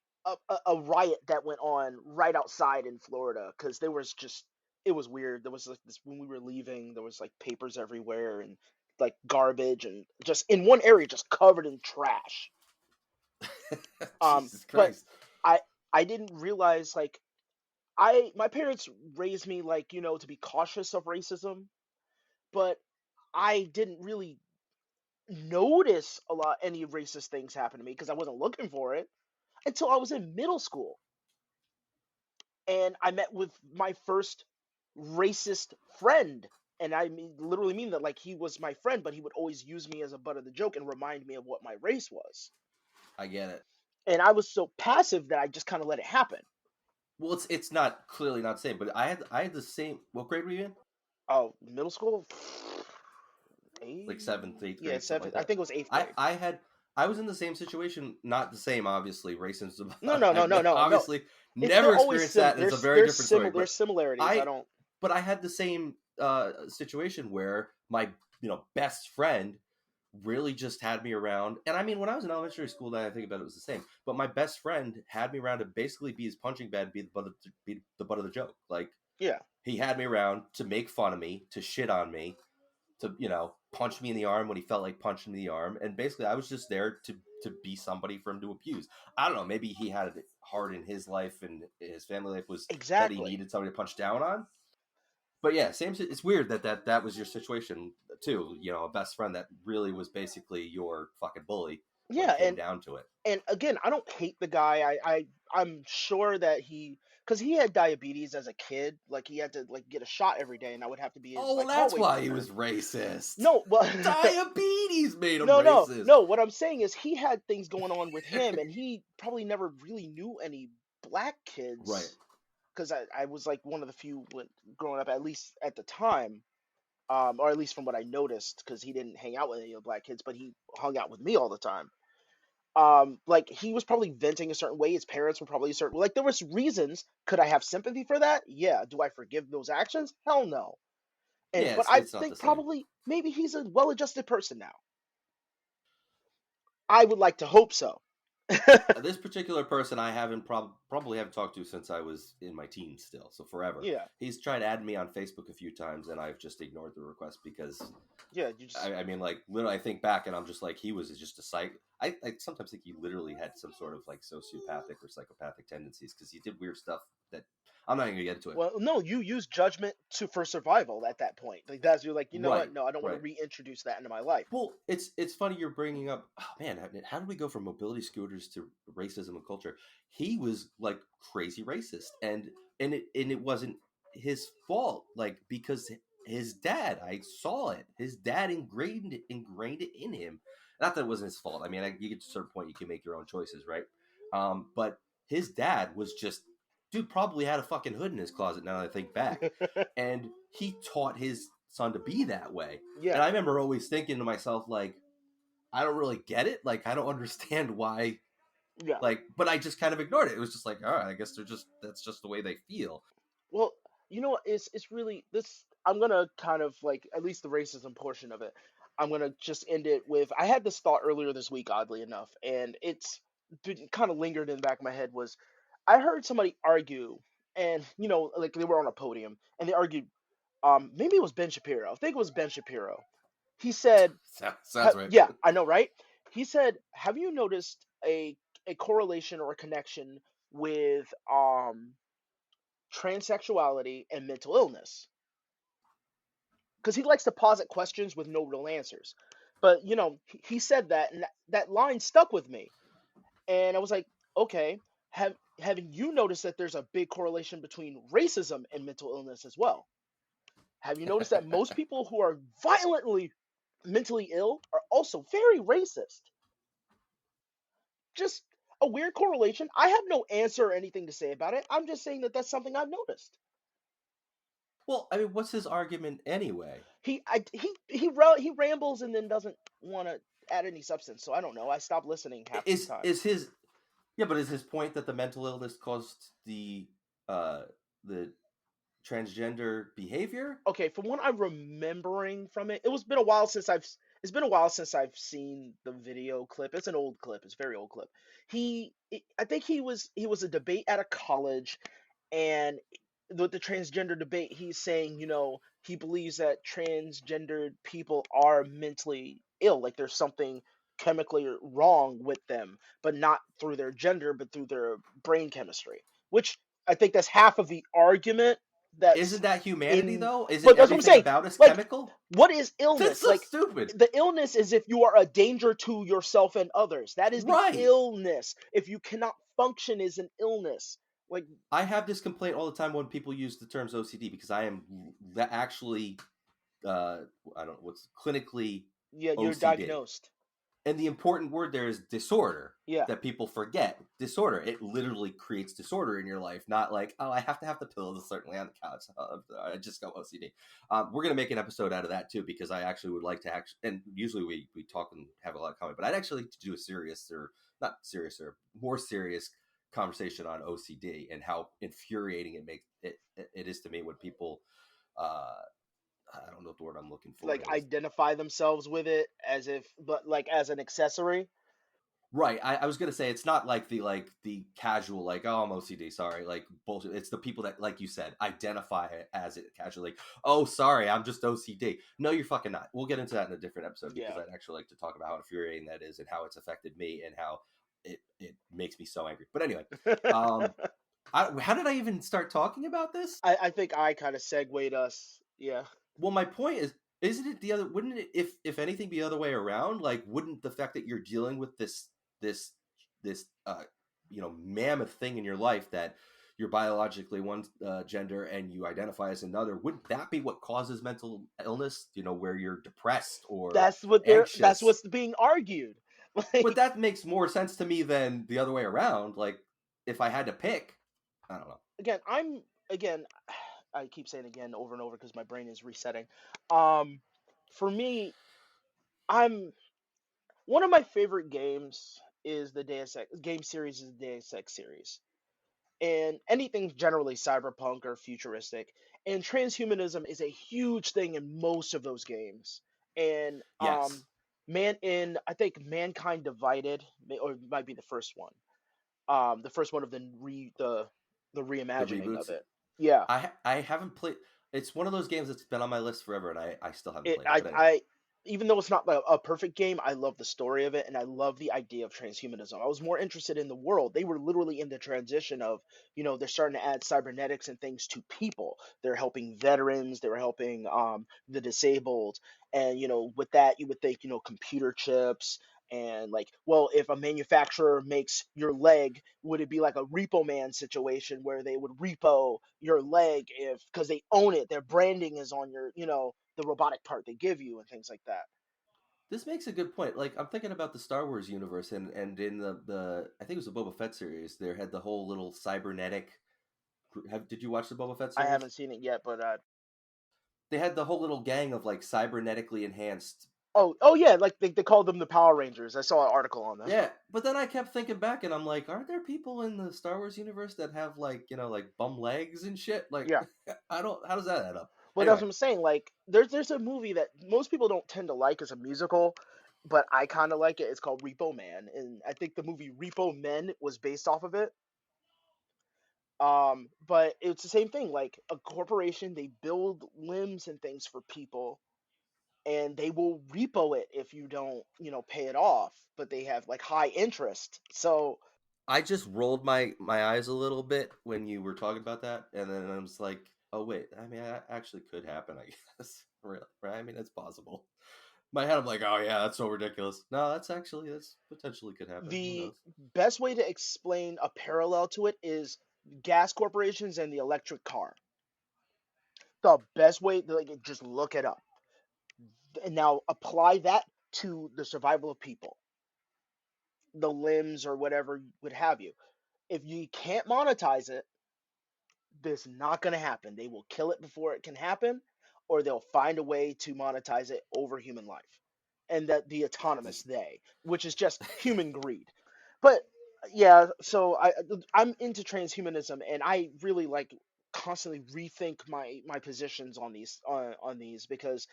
a riot that went on right outside in Florida because there was just, it was weird. There was like this, when we were leaving, there was like papers everywhere and like garbage and just in one area just covered in trash. Jesus But Christ. I I didn't realize, like, my parents raised me, like, to be cautious of racism, but I didn't really notice any racist things happen to me because I wasn't looking for it until I was in middle school. And I met with my first racist friend. And I literally mean that, like, he was my friend, but he would always use me as a butt of the joke and remind me of what my race was. I get it. And I was so passive that I just kind of let it happen. Well, it's not clearly not the same, but I had the same. What grade were you in? Oh, middle school, Like eighth, seventh, eighth yeah, grade, something like seventh. I that. think it was eighth grade. I was in the same situation, not the same, obviously. Racism. No, no, no, no, no, no. Obviously, They're never always experienced that. It's a very different story. there's But similarities. I I don't. but I had the same situation where my best friend really just had me around. And I mean, when I was in elementary school, now I think about it, it was the same. But my best friend had me around to basically be his punching bag, be the butt of the joke. Like, Yeah, he had me around to make fun of me, to shit on me, to punch me in the arm when he felt like punching me in the arm. And basically, I was just there to be somebody for him to abuse. I don't know. Maybe he had it hard in his life, and his family life was that he exactly. needed somebody to punch down on. But yeah, same. It's weird that was your situation too. A best friend that really was basically your fucking bully when Yeah, it came down to it. and again, I don't hate the guy. I'm sure that because he had diabetes as a kid, like he had to like get a shot every day, and I would have to be his Oh, well, like that's hallway why he cleaner. was racist. No, well, Diabetes made him no, no, racist. no. What I'm saying is he had things going on with him, and he probably never really knew any black Right. kids because I was like one of the few growing up, at least at the time, or at least from what I noticed, because he didn't hang out with any of the black kids, but he hung out with me all the time. Like he was probably venting a certain way, his parents were probably a certain, like there was reasons. Could I have sympathy for that? Yeah. Do I forgive those actions? Hell no. Yeah, But I it's not the think same. probably maybe he's a well-adjusted person now. I would like to hope so. This particular person I haven't probably haven't talked to since I was in my teens still, so forever. Yeah, He's tried to add me on Facebook a few times, and I've just ignored the request because yeah, you just I mean, like, literally, I think back and I'm just like, he was just a psych. I sometimes think he literally had some sort of like sociopathic or psychopathic tendencies because he did weird stuff that I'm not even gonna get into it. well, no, you use judgment for survival at that point. Like that's, you're like, you know Right, what? No, I don't want to right. reintroduce that into my life. Well, it's funny you're bringing up. Oh man, how did we go from mobility scooters to racism and culture? He was like crazy racist, and it wasn't his fault. Like, because his dad. I saw it. His dad ingrained it in him. Not that it wasn't his fault. I mean, you get to a certain point, you can make your own choices, right? But his dad was just, dude, probably had a fucking hood in his closet. Now that I think back, and he taught his son to be that way. Yeah. And I remember always thinking to myself, like, I don't really get it. Like, I don't understand why. Yeah. Like, but I just kind of ignored it. It was just like, all right, I guess that's just the way they feel. Well, you know what? It's really this. I'm gonna kind of like at least the racism portion of it. I'm gonna just end it with. I had this thought earlier this week, oddly enough, and it's kind of lingered in the back of my head. Was I heard somebody argue, and like they were on a podium, and they argued. Maybe it was Ben Shapiro. I think it was Ben Shapiro. He said, Sounds right. "Yeah, I know, right?" He said, "Have you noticed a correlation or a connection with transsexuality and mental illness?" Because he likes to posit questions with no real answers. But he said that, and that line stuck with me. And I was like, okay, haven't you noticed that there's a big correlation between racism and mental illness as well? Have you noticed that most people who are violently mentally ill are also very racist? Just a weird correlation. I have no answer or anything to say about it. I'm just saying that that's something I've noticed. Well, I mean, what's his argument anyway? He rambles and then doesn't want to add any substance. So I don't know. I stopped listening half the time. Is his but is his point that the mental illness caused the transgender behavior? Okay, from what I'm remembering from it, it's been a while since I've seen the video clip. It's an old clip. It's a very old clip. I think he was a debate at a college, and with the transgender debate, he's saying, he believes that transgendered people are mentally ill, like there's something chemically wrong with them, but not through their gender, but through their brain chemistry. Which I think that's half of the argument. That's Isn't that humanity in, though? Isn't but that's what I'm everything saying. about us Like, chemical? what is That's illness? so Like, stupid. the illness is if you are a danger to yourself and others. That is the Right. illness. If you cannot function, is an illness. Like, I have this complaint all the time when people use the terms OCD because I am actually I don't know what's clinically yeah, you're OCD. diagnosed. And the important word there is disorder. Yeah. That people forget. Disorder. It literally creates disorder in your life. Not like, oh, I have to have the pills certainly on the couch. I just got OCD. We're going to make an episode out of that too because I actually would like to and usually we talk and have a lot of comment, but I'd actually like to do a serious or not serious or more serious conversation on OCD and how infuriating it is to me when people I don't know the word I'm looking for. Like, identify themselves with it but like as an accessory. Right. I was gonna say it's not like the casual like, oh, I'm OCD, sorry, like bullshit. It's the people that, like you said, identify it as it casually, like, oh, sorry, I'm just OCD. No, you're fucking not. We'll get into that in a different episode because I'd actually like to talk about how infuriating that is and how it's affected me and how it makes me so angry. But anyway, how did I even start talking about this? I think I kind of segued us. Yeah. Well, my point is, isn't it the other? Wouldn't it, if anything, be the other way around? Like, wouldn't the fact that you're dealing with this mammoth thing in your life that you're biologically one gender and you identify as another, wouldn't that be what causes mental illness? Where you're depressed or that's what's being argued. Like, but that makes more sense to me than the other way around. Like, if I had to pick, I don't know. Again, I keep saying again over and over because my brain is resetting. For me, one of my favorite games is the Deus Ex game series is the Deus Ex series. And anything generally cyberpunk or futuristic. And transhumanism is a huge thing in most of those games. And Yes. I think Mankind Divided, or it might be the first one. The first one of the reimagining of it. Yeah. I haven't played. It's one of those games that's been on my list forever, and I still haven't played it. But I even though it's not like a perfect game, I love the story of it, and I love the idea of transhumanism. I was more interested in the world. They were literally in the transition of, they're starting to add cybernetics and things to people. They're helping veterans. They were helping the disabled, and with that, you would think computer chips And like, well, if a manufacturer makes your leg, would it be like a repo man situation where they would repo your leg if because they own it, their branding is on your, the robotic part they give you and things like that. This makes a good point. Like I'm thinking about the Star Wars universe, and in the I think it was the Boba Fett series, there had the whole little cybernetic. Did you watch the Boba Fett I series? haven't seen it yet, but They had the whole little gang of like cybernetically enhanced. oh yeah, like they called them the Power Rangers. I saw an article on them. Yeah, but then I kept thinking back, and I'm like, aren't there people in the Star Wars universe that have like like bum legs and shit? Like, Yeah. I don't. How does that add up? Well, that's Anyway, what I'm saying. Like, there's a movie that most people don't tend to like as a musical, but I kind of like it. It's called Repo Man, and I think the movie Repo Men was based off of it. But it's the same thing. Like a corporation, they build limbs and things for people, and they will repo it if you don't, pay it off. But they have like high interest. So I just rolled my eyes a little bit when you were talking about that, and then I was like, oh wait, I mean, that actually could happen, I guess. Really, right? I mean, it's possible. In my head, I'm like, oh yeah, that's so ridiculous. No, that's potentially could happen. Who the knows? best way to explain a parallel to it is gas corporations and the electric car. The best way, like, just look it up and now apply that to the survival of people, the limbs or whatever would have you. If you can't monetize it, this is not going to happen. They will kill it before it can happen, or they'll find a way to monetize it over human life, and that the autonomous Just they, which is just human greed. But yeah, so I'm into transhumanism, and I really like constantly rethink my positions on these because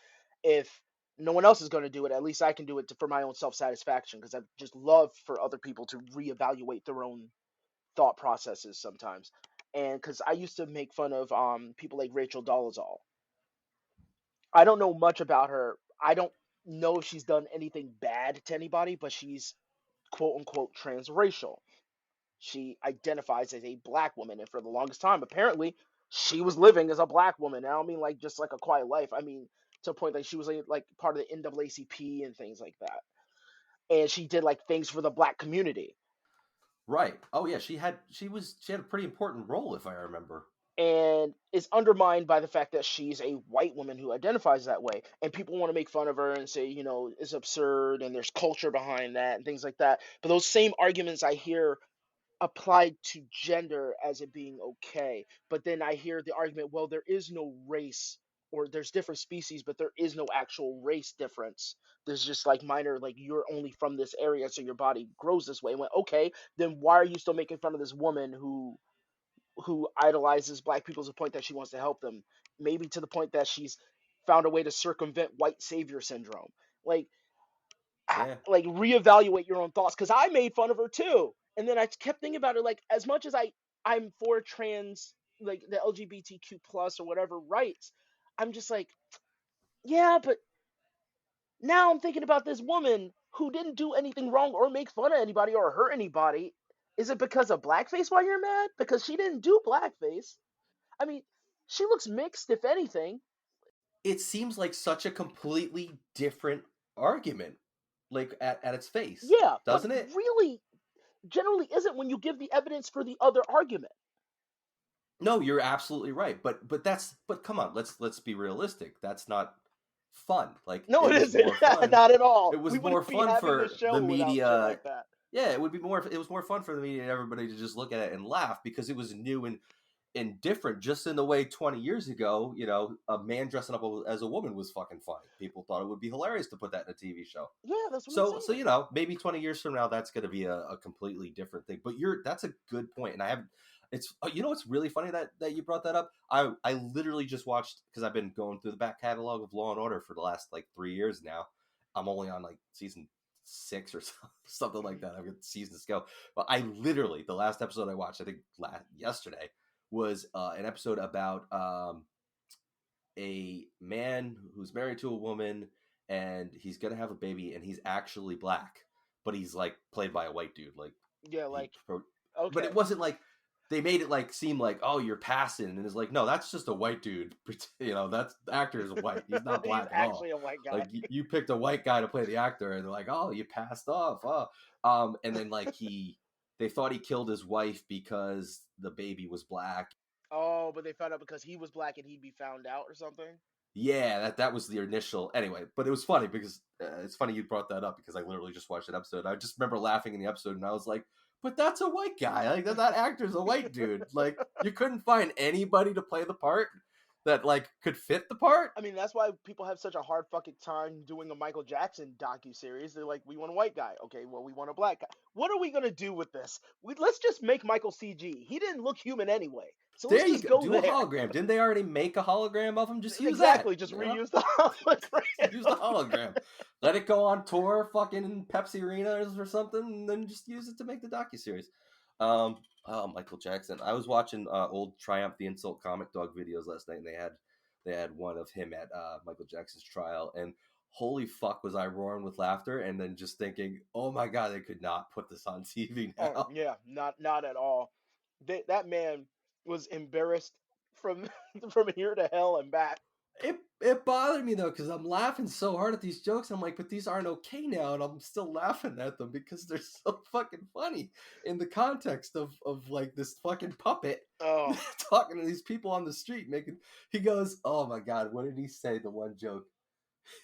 if no one else is going to do it, at least I can do it for my own self satisfaction because I just love for other people to reevaluate their own thought processes sometimes. And because I used to make fun of people like Rachel Dolezal. I don't know much about her. I don't know if she's done anything bad to anybody, but she's quote unquote transracial. She identifies as a black woman, and for the longest time, apparently, she was living as a black woman. And I don't mean like just like a quiet life. I mean to a point that she was like part of the NAACP and things like that. And she did like things for the black community. right. Oh yeah, she had a pretty important role if I remember. And is undermined by the fact that she's a white woman who identifies that way. And people want to make fun of her and say, it's absurd and there's culture behind that and things like that. But those same arguments I hear applied to gender as it being okay. But then I hear the argument, well, there is no race or there's different species, but there is no actual race difference. There's just like minor, like you're only from this area, so your body grows this way. And went, okay, then why are you still making fun of this woman who idolizes black people to the point that she wants to help them, maybe to the point that she's found a way to circumvent white savior syndrome. Like, Yeah, like reevaluate your own thoughts because I made fun of her too, and then I kept thinking about it. Like, as much as I'm for trans, like the LGBTQ plus or whatever rights, I'm just like, yeah, but now I'm thinking about this woman who didn't do anything wrong or make fun of anybody or hurt anybody. Is it because of blackface why you're mad? Because she didn't do blackface. I mean, she looks mixed, if anything. it seems like such a completely different argument, like at its face, Yeah, but doesn't it? really, generally isn't when you give the evidence for the other argument. No, you're absolutely right. But come on, let's be realistic. That's not fun. Like No, it it was isn't. more fun. Not at all. It We was more wouldn't be fun having this for the show without shit media. like that. Yeah, it would be more. It was more fun for the media and everybody to just look at it and laugh because it was new and different. Just in the way 20 years ago, a man dressing up as a woman was fucking funny. People thought it would be hilarious to put that in a TV show. Yeah, that's what I'm So saying. maybe 20 years from now that's going to be a completely different thing. But that's a good point, and I have it's it's really funny that you brought that up. I literally just watched because I've been going through the back catalog of Law and Order for the last like 3 years now. I'm only on like season 6 or something like that. I've got seasons to go, but I literally the last episode I watched, I think yesterday, was an episode about a man who's married to a woman and he's gonna have a baby and he's actually black, but he's like played by a white dude. Like Yeah, he, like but okay. it wasn't like they made it like seem like, oh, you're passing, and it's like, no, that's just a white dude. You know, that's the actor is white. He's not He's black at all. actually a white guy. Like you picked a white guy to play the actor, and they're like, oh, you passed off. Oh, and then like they thought he killed his wife because the baby was black. Oh, but they found out because he was black and he'd be found out or something. Yeah, that was the initial. Anyway, but it was funny because it's funny you brought that up because I literally just watched an episode. I just remember laughing in the episode, and I was like, but that's a white guy. Like that actor's a white dude. Like you couldn't find anybody to play the part that like could fit the part. I mean, that's why people have such a hard fucking time doing a Michael Jackson docuseries. They're like, we want a white guy. Okay, well, we want a black guy. What are we gonna do with this? Let's just make Michael CG. He didn't look human anyway. So There let's you just go. go Do a there. hologram. Didn't they already make a hologram of him? Just use Exactly, that. just you know? reuse the hologram. Use the hologram. Let it go on tour, fucking Pepsi arenas or something, and then just use it to make the docuseries. Oh, Michael Jackson. I was watching old Triumph the Insult comic dog videos last night, and they had one of him at Michael Jackson's trial, and holy fuck was I roaring with laughter, and then just thinking, oh my god, they could not put this on TV now. Oh, yeah, not at all. That man was embarrassed from here to hell and back. It bothered me though because I'm laughing so hard at these jokes. I'm like, but these aren't okay now, and I'm still laughing at them because they're so fucking funny in the context of like this fucking puppet Oh, talking to these people on the street. He goes, oh my god, what did he say? The one joke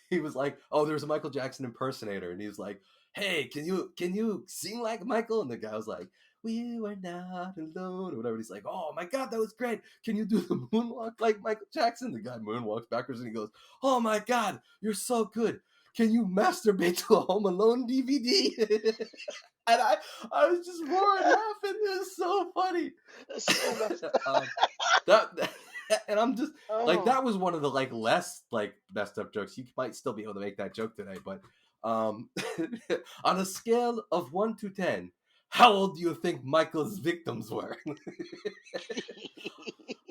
he was like, oh, there's a Michael Jackson impersonator, and he's like, hey, can you sing like Michael? And the guy was like, we were not alone, or whatever. He's like, oh my god, that was great. Can you do the moonwalk like Michael Jackson? The guy moonwalks backwards, and he goes, oh my god, you're so good. Can you masturbate to a Home Alone DVD? And I was just roaring laughing. It was so funny. that's so messed that and I'm just like, Oh. that was one of the like less like messed up jokes. You might still be able to make that joke today, but on a scale of 1 to 10, how old do you think Michael's victims were?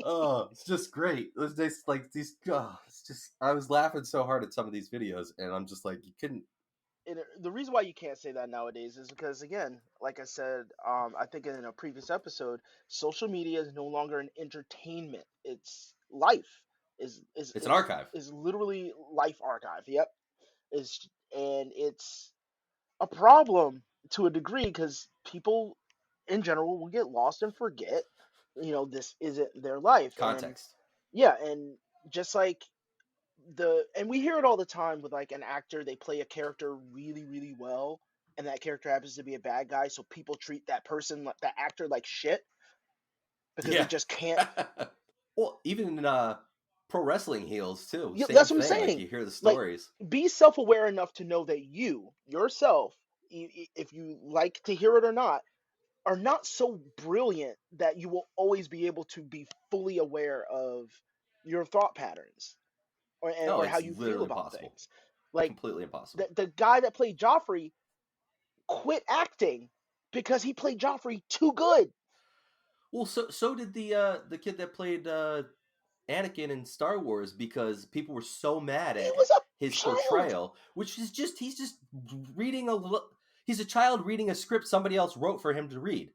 Oh, it's just great. It was just like these. Oh, it's just I was laughing so hard at some of these videos, and I'm just like, you couldn't. The reason why you can't say that nowadays is because, again, like I said, I think in a previous episode, social media is no longer an entertainment. It's life. It's an archive. Is literally life archive. Yep. And it's a problem to a degree because people in general will get lost and forget. This isn't their life. Context. And just like and we hear it all the time with like an actor, they play a character really, really well, and that character happens to be a bad guy, so people treat that person, like that actor, like shit because they just can't. Well, even in pro wrestling heels too. Yeah, Same that's what I'm thing. Like, saying. you hear the Like, stories. be self-aware enough to know that yourself, if you like to hear it or not, are not so brilliant that you will always be able to be fully aware of your thought patterns or how It's you feel literally about impossible. things. Like Completely impossible. the guy that played Joffrey quit acting because he played Joffrey too good. Well, so did the kid that played Anakin in Star Wars, because people were so mad He at was a his child. portrayal, which is just he's just reading he's a child reading a script somebody else wrote for him to read.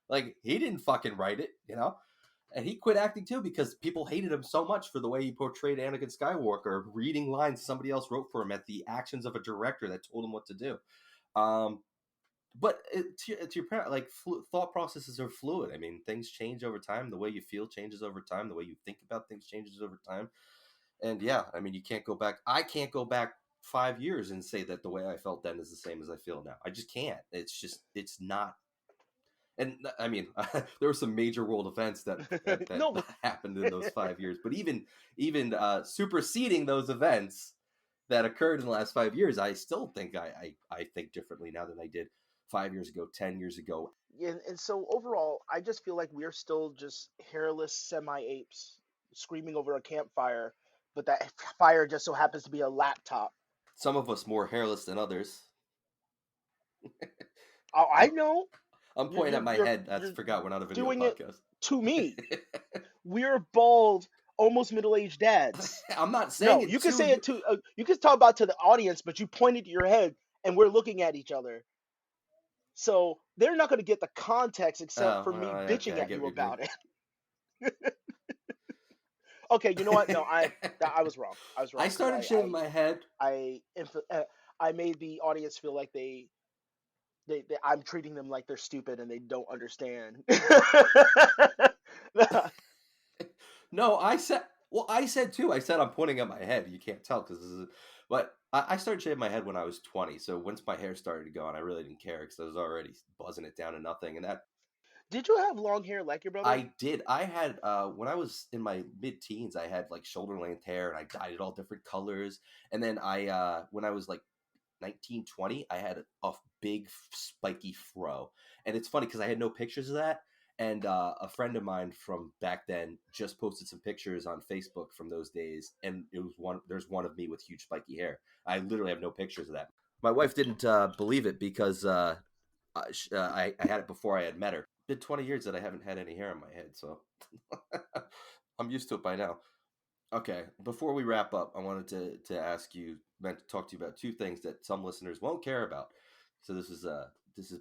Like, he didn't fucking write it, you know? And he quit acting too because people hated him so much for the way he portrayed Anakin Skywalker, reading lines somebody else wrote for him at the actions of a director that told him what to do. But to your point, like, thought processes are fluid. I mean, things change over time. The way you feel changes over time. The way you think about things changes over time. And yeah, I mean, you can't go back. I can't go back 5 years and say that the way I felt then is the same as I feel now. I just can't. It's not. And I mean, there were some major world events that No. happened in those 5 years. But even superseding those events that occurred in the last 5 years, I still think I think differently now than I did 5 years ago, 10 years ago. And so overall, I just feel like we're still just hairless semi-apes screaming over a campfire, but that fire just so happens to be a laptop. Some of us more hairless than others. Oh, I know. I'm pointing at my You're- head. I you're forgot we're not a video doing it podcast. to me. We're bald, almost middle-aged dads. I'm not saying No, it you can to say it to you can talk about to the audience, but you pointed to your head, and we're looking at each other. So they're not going to get the context except Oh, for me well, bitching okay, I at get you what you about it. Okay, you know what? No, mean. I was wrong. I was wrong I because started shaving my head. I made the audience feel like they I'm treating them like they're stupid and they don't understand. No, I said too. I said I'm pointing at my head. You can't tell because this is. But I started shaving my head when I was 20. So once my hair started going, I really didn't care because I was already buzzing it down to nothing. And that Did you have long hair like your brother? I did. I had when I was in my mid-teens, I had like shoulder length hair, and I dyed it all different colors. And then I when I was like 19, 20, I had a big spiky fro. And it's funny because I had no pictures of that. And a friend of mine from back then just posted some pictures on Facebook from those days, and it was there's one of me with huge spiky hair. I literally have no pictures of that. My wife didn't believe it because I had it before I had met her. It's been 20 years that I haven't had any hair on my head, so I'm used to it by now. Okay, before we wrap up, I wanted to ask you, meant to talk to you about two things that some listeners won't care about. So this is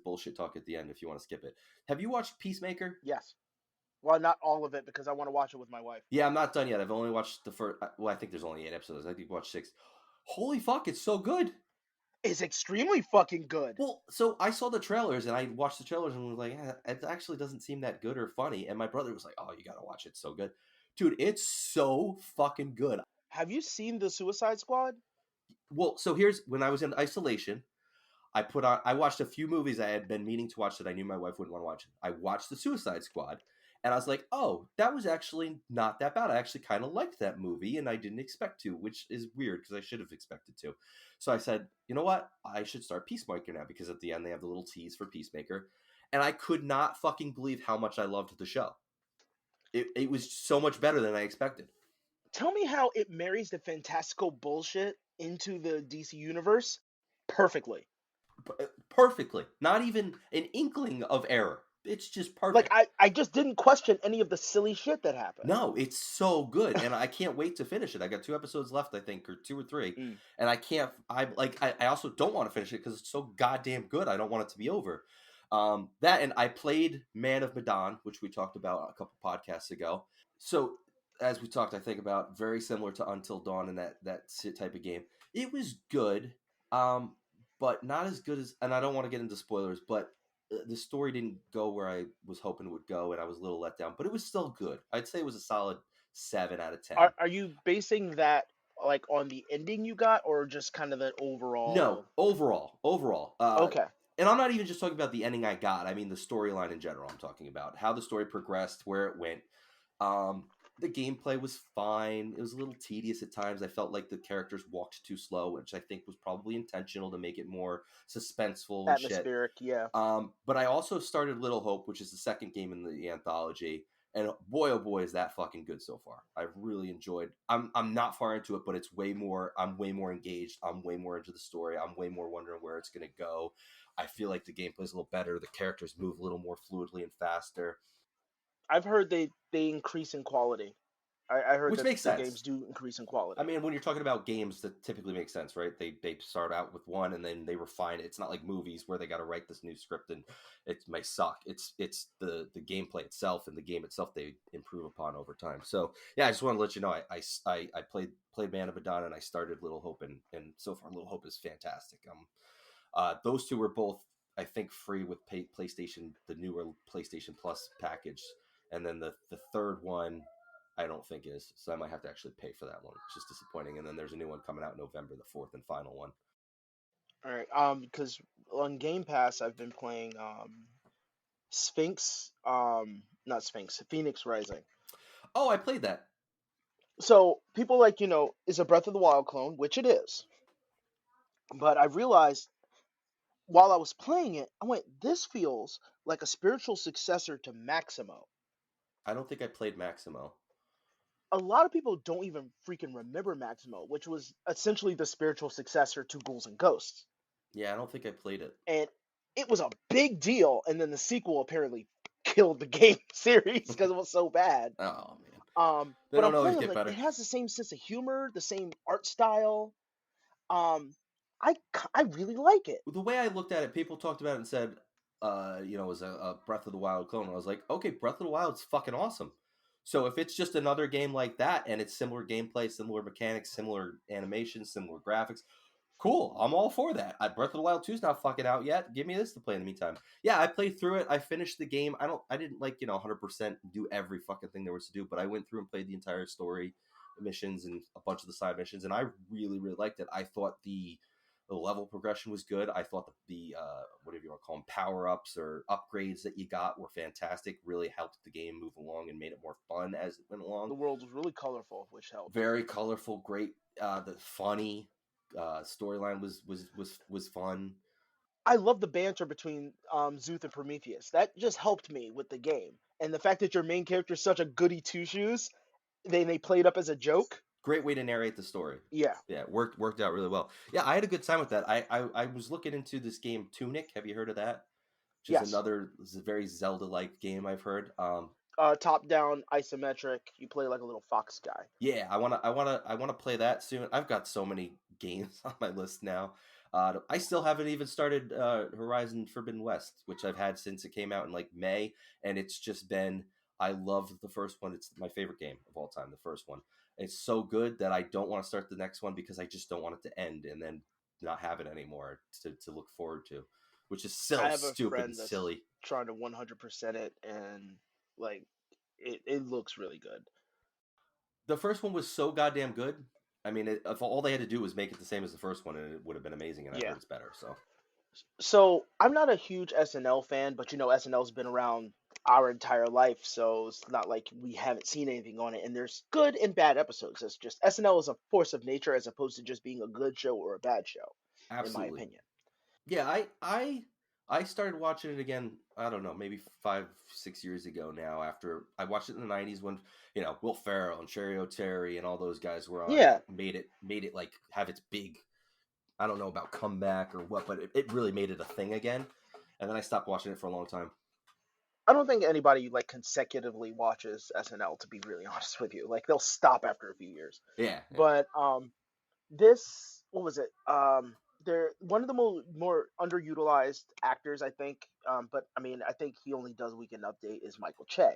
bullshit talk at the end if you want to skip it. Have you watched Peacemaker? Yes. Well, not all of it because I want to watch it with my wife. Yeah, I'm not done yet. I've only watched the first. Well, I think there's only 8 episodes. I think you watched 6. Holy fuck, it's so good. It's extremely fucking good. Well, so I saw the trailers and I watched the trailers and was like, it actually doesn't seem that good or funny. And my brother was like, oh, you gotta watch it. It's so good. Dude, it's so fucking good. Have you seen the Suicide Squad? Well, so here's when I was in isolation, I watched a few movies I had been meaning to watch that I knew my wife wouldn't want to watch. I watched the Suicide Squad and I was like, oh, that was actually not that bad. I actually kind of liked that movie and I didn't expect to, which is weird because I should have expected to. So I said, you know what? I should start Peacemaker now because at the end they have the little tease for Peacemaker. And I could not fucking believe how much I loved the show. It was so much better than I expected. Tell me how it marries the fantastical bullshit into the DC universe perfectly. Perfectly. Not even an inkling of error. It's just Like perfect. I just didn't question any of the silly shit that happened. No, it's so good, and I can't wait to finish it. I got 2 episodes left, I think, or 2 or 3, and I can't. I also don't want to finish it because it's so goddamn good. I don't want it to be over. That and I played Man of Medan, which we talked about a couple podcasts ago. So as we talked, I think about very similar to Until Dawn and that type of game. It was good, but not as good as. And I don't want to get into spoilers, but the story didn't go where I was hoping it would go, and I was a little let down. But it was still good. I'd say it was a solid 7 out of 10. Are you basing that like on the ending you got, or just kind of the overall? No, overall. Okay. And I'm not even just talking about the ending I got. I mean the storyline in general. I'm talking about how the story progressed, where it went. The gameplay was fine. It was a little tedious at times. I felt like the characters walked too slow, which I think was probably intentional to make it more suspenseful and Atmospheric, shit. yeah. But I also started Little Hope, which is the second game in the anthology, and boy, oh boy, is that fucking good so far. I've really enjoyed. I'm not far into it, but it's way more. I'm way more engaged. I'm way more into the story. I'm way more wondering where it's gonna go. I feel like the gameplay's a little better. The characters move a little more fluidly and faster. I've heard they increase in quality. I heard Which that makes the sense. games do increase in quality. I mean, when you're talking about games, that typically makes sense, right? They start out with one and then they refine it. It's not like movies where they got to write this new script and it may suck. It's the gameplay itself and the game itself they improve upon over time. So yeah, I just want to let you know I played Man of Medan and I started Little Hope and so far Little Hope is fantastic. Those two were both I think free with PlayStation, the newer PlayStation Plus package, and then the third one I don't think is. So I might have to actually pay for that one, which is disappointing. And then there's a new one coming out in November, the 4th and final one. All right. Because on Game Pass I've been playing Sphinx, not Sphinx, Phoenix Rising. Oh, I played that. So people like, is a Breath of the Wild clone, which it is. But I realized while I was playing it, I went, this feels like a spiritual successor to Maximo. I don't think I played Maximo. A lot of people don't even freaking remember Maximo, which was essentially the spiritual successor to Ghouls and Ghosts. Yeah, I don't think I played it. And it was a big deal, and then the sequel apparently killed the game series because it was so bad. Oh man. They But don't I'm always playing get better. it has the same sense of humor, the same art style. I really like it. The way I looked at it, people talked about it and said, was a Breath of the Wild clone. I was like, okay, Breath of the Wild's fucking awesome. So if it's just another game like that and it's similar gameplay, similar mechanics, similar animations, similar graphics, cool. I'm all for that. Breath of the Wild 2 is not fucking out yet. Give me this to play in the meantime. Yeah, I played through it. I finished the game. I didn't 100% do every fucking thing there was to do, but I went through and played the entire story missions and a bunch of the side missions, and I really, really liked it. I thought the level progression was good. I thought the whatever you want to call them, power-ups or upgrades that you got were fantastic. Really helped the game move along and made it more fun as it went along. The world was really colorful, which helped. Very colorful, great. The funny storyline was fun. I love the banter between Zuth and Prometheus. That just helped me with the game, and the fact that your main character is such a goody two shoes, they play it up as a joke. Great way to narrate the story. Yeah, worked out really well. Yeah, I had a good time with that. I was looking into this game Tunic. Have you heard of that? Which is another very Zelda-like game I've heard. Top-down isometric. You play like a little fox guy. Yeah, I wanna play that soon. I've got so many games on my list now. I still haven't even started Horizon Forbidden West, which I've had since it came out in like May, and it's just been. I love the first one. It's my favorite game of all time. The first one. It's so good that I don't want to start the next one because I just don't want it to end and then not have it anymore to look forward to, which is so stupid and silly. Trying to 100% it, and like it looks really good. The first one was so goddamn good. I mean, if all they had to do was make it the same as the first one, and it would have been amazing. And I heard it's better. So I'm not a huge SNL fan, but SNL's been around our entire life, so it's not like we haven't seen anything on it. And there's good and bad episodes. It's just SNL is a force of nature as opposed to just being a good show or a bad show. Absolutely. In my opinion. Yeah, I started watching it again. I don't know, maybe 5-6 years ago now. After I watched it in the '90s when Will Ferrell and Sherry O'Terry and all those guys were on. Yeah, made it like have its big. I don't know about comeback or what, but it really made it a thing again. And then I stopped watching it for a long time. I don't think anybody like consecutively watches SNL, to be really honest with you. Like they'll stop after a few years. Yeah. But this, what was it? They're one of the more underutilized actors, I think. But I mean, I think he only does Weekend Update is Michael Che.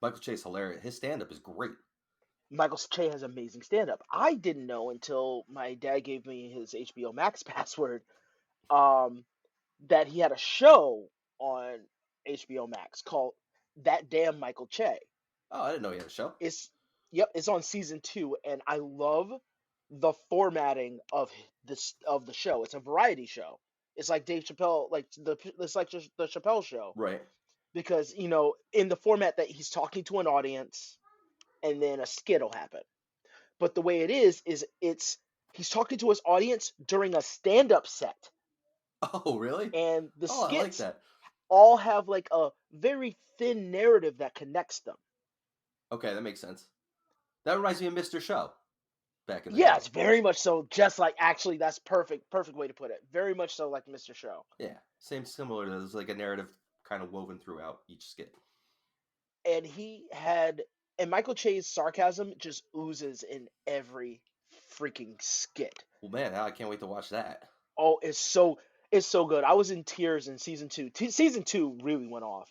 Michael Che's hilarious. His stand-up is great. Michael Che has amazing stand-up. I didn't know until my dad gave me his HBO Max password that he had a show on HBO Max called That Damn Michael Che. Oh, I didn't know he had a show. It's on season 2, and I love the formatting of the show. It's a variety show. It's like Dave Chappelle, it's like just the Chappelle show, right? Because in the format that he's talking to an audience, and then a skit will happen. But the way it is he's talking to his audience during a stand-up set. Oh, really? And the skits I like that. all have like a very thin narrative that connects them. Okay, that makes sense. That reminds me of Mr. Show back in the day. Yeah, it's very much so. Just like, actually, that's perfect way to put it. Very much so like Mr. Show. Yeah, similar. There's like a narrative kind of woven throughout each skit. And Michael Che's sarcasm just oozes in every freaking skit. Well, man, I can't wait to watch that. Oh, it's so good. I was in tears in season 2. Season 2 really went off.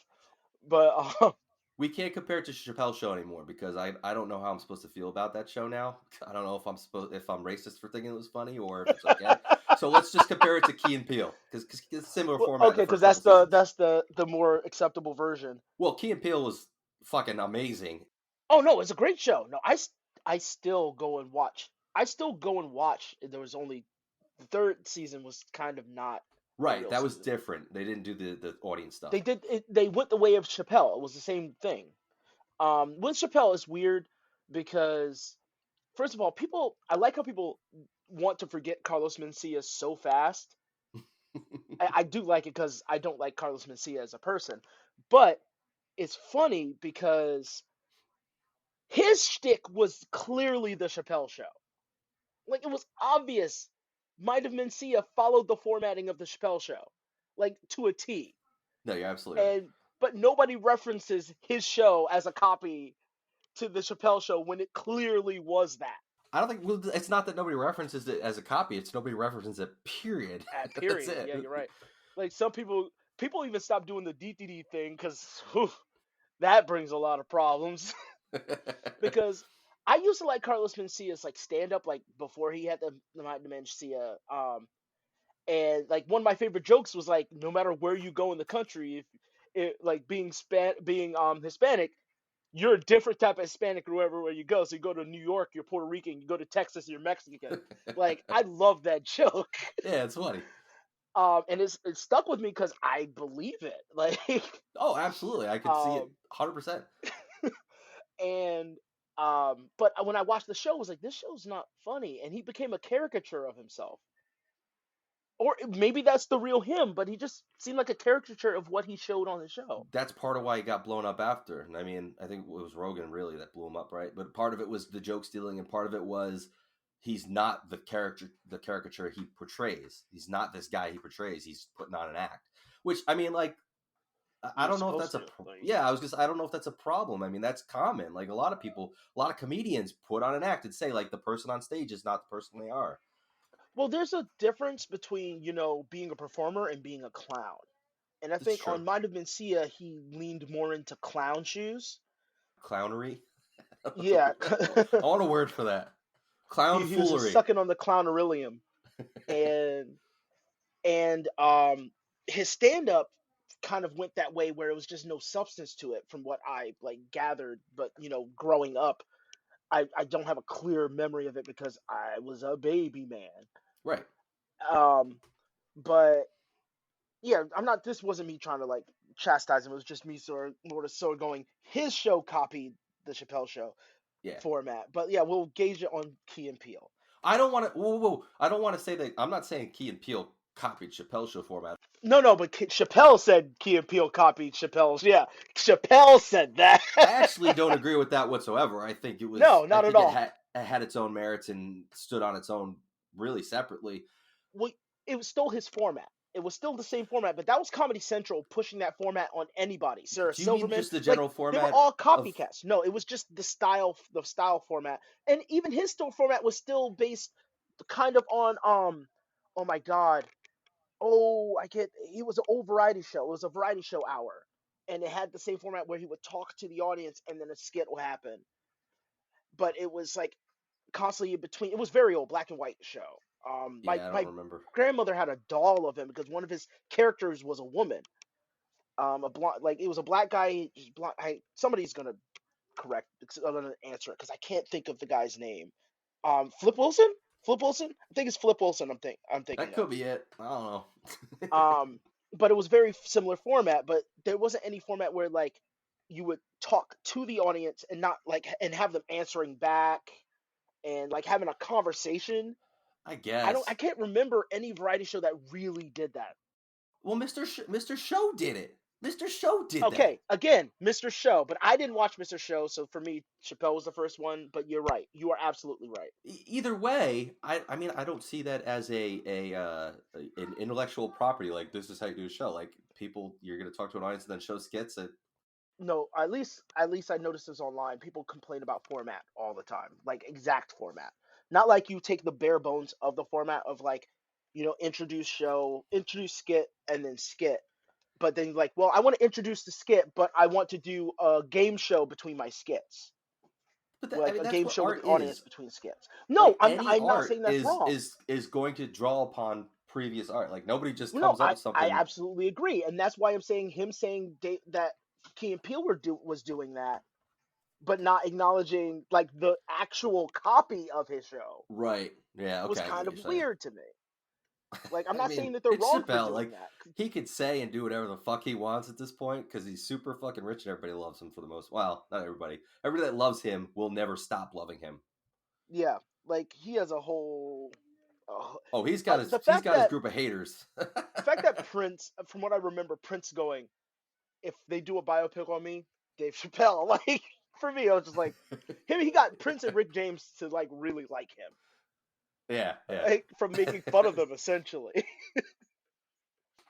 But we can't compare it to Chappelle's show anymore because I don't know how I'm supposed to feel about that show now. I don't know if I'm racist for thinking it was funny or if it's okay. So let's just compare it to Key and Peele because it's similar format. Okay, because that's the more acceptable version. Well, Key and Peele was fucking amazing. Oh no, it's a great show. No, I still go and watch. There was only the third season was kind of not right. That was different. They didn't do the audience stuff. They did. They went the way of Chappelle. It was the same thing. With Chappelle, it's weird because, first of all, I like how people want to forget Carlos Mencia so fast. I do like it because I don't like Carlos Mencia as a person, but it's funny because his shtick was clearly the Chappelle show. Like, it was obvious Mind of Mencia followed the formatting of the Chappelle show, like, to a T. No, you're absolutely right. But nobody references his show as a copy to the Chappelle show when it clearly was that. I don't think it's not that nobody references it as a copy. It's nobody references it, period. Period. That's it. Yeah, you're right. Like, some people people even stopped doing the DTD thing because that brings a lot of problems. Because I used to like Carlos Mencia's like stand up like before he had the dementia. And like one of my favorite jokes was like, no matter where you go in the country, if it like being Hispanic, you're a different type of Hispanic wherever you go. So you go to New York, you're Puerto Rican. You go to Texas, you're Mexican. Like I love that joke. Yeah, it's funny. And it stuck with me because I believe it. Like, Oh, absolutely. I could see it um, 100%. and but when I watched the show, I was like, this show's not funny, and he became a caricature of himself. Or maybe that's the real him, but he just seemed like a caricature of what he showed on the show. That's part of why he got blown up after. And I mean, I think it was Rogan really that blew him up, right? But part of it was the joke stealing, and part of it was he's not the caricature he portrays. He's not this guy he portrays. He's putting on an act. Which I mean, like, I You're don't know if that's supposed a to, like, yeah. I don't know if that's a problem. I mean, that's common. Like a lot of people, a lot of comedians put on an act and say like the person on stage is not the person they are. well, there's a difference between being a performer and being a clown. And I It's think true. on Mind of Mencia, he leaned more into clown shoes. Clownery. Yeah, I want a word for that. Clown he was just foolery. sucking on the clownerillium, and his stand up kind of went that way where it was just no substance to it from what I like gathered. But growing up, I don't have a clear memory of it because I was a baby man. Right. Um, but yeah, I'm not. This wasn't me trying to like chastise him. It was just me sort of going. His show copied the Chappelle Show Yeah. format, but yeah, we'll gauge it on Key and Peele. I don't want to. Whoa. I don't want to say that. I'm not saying Key and Peele copied Chappelle's show format. No, but Chappelle said Key and Peele copied Chappelle's. Yeah, Chappelle said that. I actually don't agree with that whatsoever. I think it was. No, I not at think all. it had its own merits and stood on its own really separately. Well, it was still his format. It was still the same format, but that was Comedy Central pushing that format on anybody. Sarah Do you mean Silverman, just the like general they were format all of? copycats. No, it was just the style format, and even his still format was still based kind of on oh my god, it was an old variety show. It was a variety show hour, and it had the same format where he would talk to the audience and then a skit will happen. But it was like constantly in between. It was very old, black and white show. My Yeah, I don't my remember. grandmother had a doll of him because one of his characters was a woman. A blonde, like it was a black guy. He's blonde. Somebody's gonna correct. I'm gonna answer it because I can't think of the guy's name. Flip Wilson. Flip Wilson. I think it's Flip Wilson. I'm That thinking could of. be it. I don't know. But it was very similar format. But there wasn't any format where like you would talk to the audience and not like and have them answering back and like having a conversation. I I guess. can't remember any variety show that really did that. Well, Mr. Show did it. Mr. Show did that. Okay, again, Mr. Show, but I didn't watch Mr. Show, so for me, Chappelle was the first one. But you're right. You are absolutely right. Either way, I mean I don't see that as an intellectual property. Like this is how you do a show. Like people, you're gonna talk to an audience and then show skits. No, at least I noticed this online. People complain about format all the time, like exact format. Not like you take the bare bones of the format of like, introduce skit, and then skit. But then like, well, I want to introduce the skit, but I want to do a game show between my skits. But I Like mean a that's game what show with art the audience is. between skits. No, Like I'm any I'm not art saying that's wrong. is going to draw upon previous art. Like nobody just No, comes up I with I something. absolutely agree, and that's why I'm saying that Key and Peele was doing that, but not acknowledging like the actual copy of his show Right. Yeah. was Okay. I get kind what of you're saying. weird to me. Like I'm I not mean, saying that they're it's wrong for Chappelle. doing Like that. he could say and do whatever the fuck he wants at this point because he's super fucking rich and everybody loves him for the most. Well, not everybody. Everybody that loves him will never stop loving him. Yeah, like he has a whole. Uh, Oh, the he's fact got his that group of haters. the fact that Prince, from what I remember, Prince going, if they do a biopic on me, Dave Chappelle. Like for me, I was just like, him. He got Prince and Rick James to like really like him, Yeah, yeah. like, from making fun of them essentially.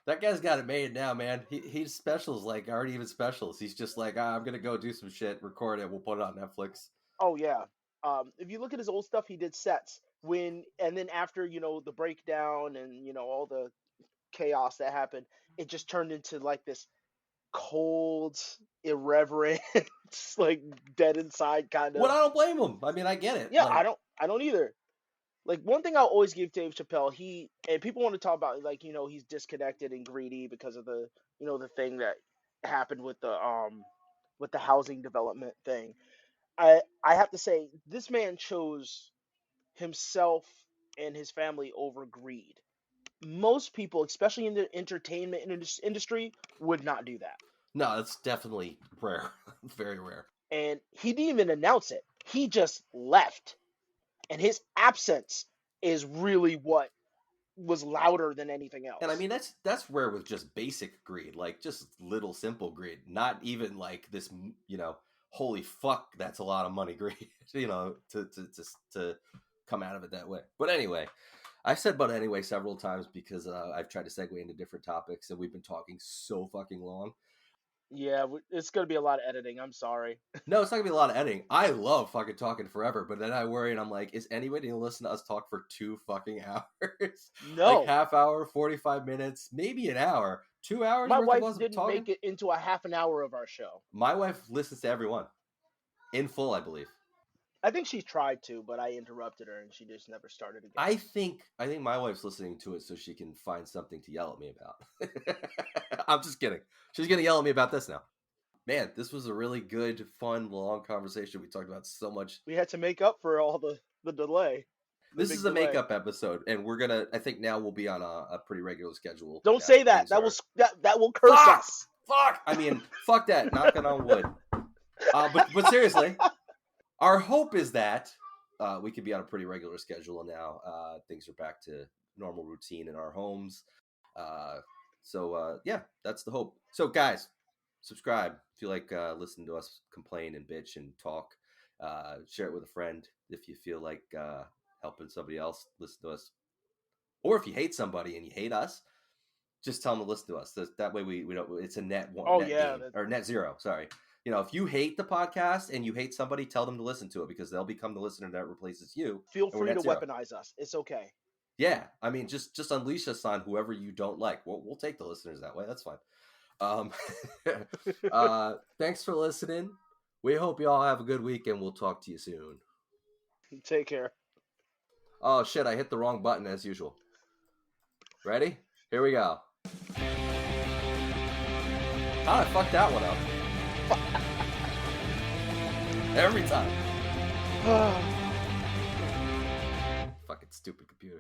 That guy's got it made now, man. He's specials like aren't even specials. He's just like, I'm gonna go do some shit, record it, we'll put it on Netflix. Oh yeah. If you look at his old stuff, he did sets and then after the breakdown and all the chaos that happened, it just turned into like this cold, irreverent, like dead inside kind Well, of. I don't blame him. I mean, I get it. Yeah, Like, I don't either. Like one thing I'll always give Dave Chappelle, he and people want to talk about like he's disconnected and greedy because of the the thing that happened with the housing development thing. I have to say this man chose himself and his family over greed. Most people, especially in the entertainment industry, would not do that. no, that's definitely rare. Very rare. And he didn't even announce it. He just left. And his absence is really what was louder than anything else. And I mean, that's rare with just basic greed, like just little simple greed, not even like this, holy fuck, that's a lot of money greed, to come out of it that way. But anyway, I've said but anyway several times because I've tried to segue into different topics and we've been talking so fucking long. Yeah, it's going to be a lot of editing. I'm sorry. No, it's not going to be a lot of editing. I love fucking talking forever, but then I worry and I'm like, is anybody going to listen to us talk for 2 fucking hours? No. Like half hour, 45 minutes, maybe an hour, 2 hours? My worth wife of us didn't talking? make it into a half an hour of our show. My wife listens to everyone in full, I believe. I think she tried to, but I interrupted her and she just never started again. I think my wife's listening to it so she can find something to yell at me about. I'm just kidding. She's going to yell at me about this now. Man, this was a really good, fun, long conversation. We talked about so much. We had to make up for all the delay. This is a makeup episode, and we're gonna. I think now we'll be on a pretty regular schedule. Don't say that. That will curse us. Fuck. I mean, fuck that. Knocking on wood. But seriously, our hope is that we could be on a pretty regular schedule now. Things are back to normal routine in our homes. So that's the hope. So guys, subscribe if you like listening to us complain and bitch and talk. Share it with a friend if you feel like helping somebody else listen to us. Or if you hate somebody and you hate us, just tell them to listen to us. That way we don't. It's a net one. Oh, net yeah, game, or net zero. Sorry. If you hate the podcast and you hate somebody, tell them to listen to it because they'll become the listener that replaces you. Feel free to weaponize us. It's okay. Yeah, I mean, just unleash us on whoever you don't like. We'll take the listeners that way. That's fine. Thanks for listening. We hope you all have a good week, and we'll talk to you soon. Take care. Oh, shit, I hit the wrong button as usual. Ready? Here we go. How'd I fuck that one up? Every time. Fucking stupid computer.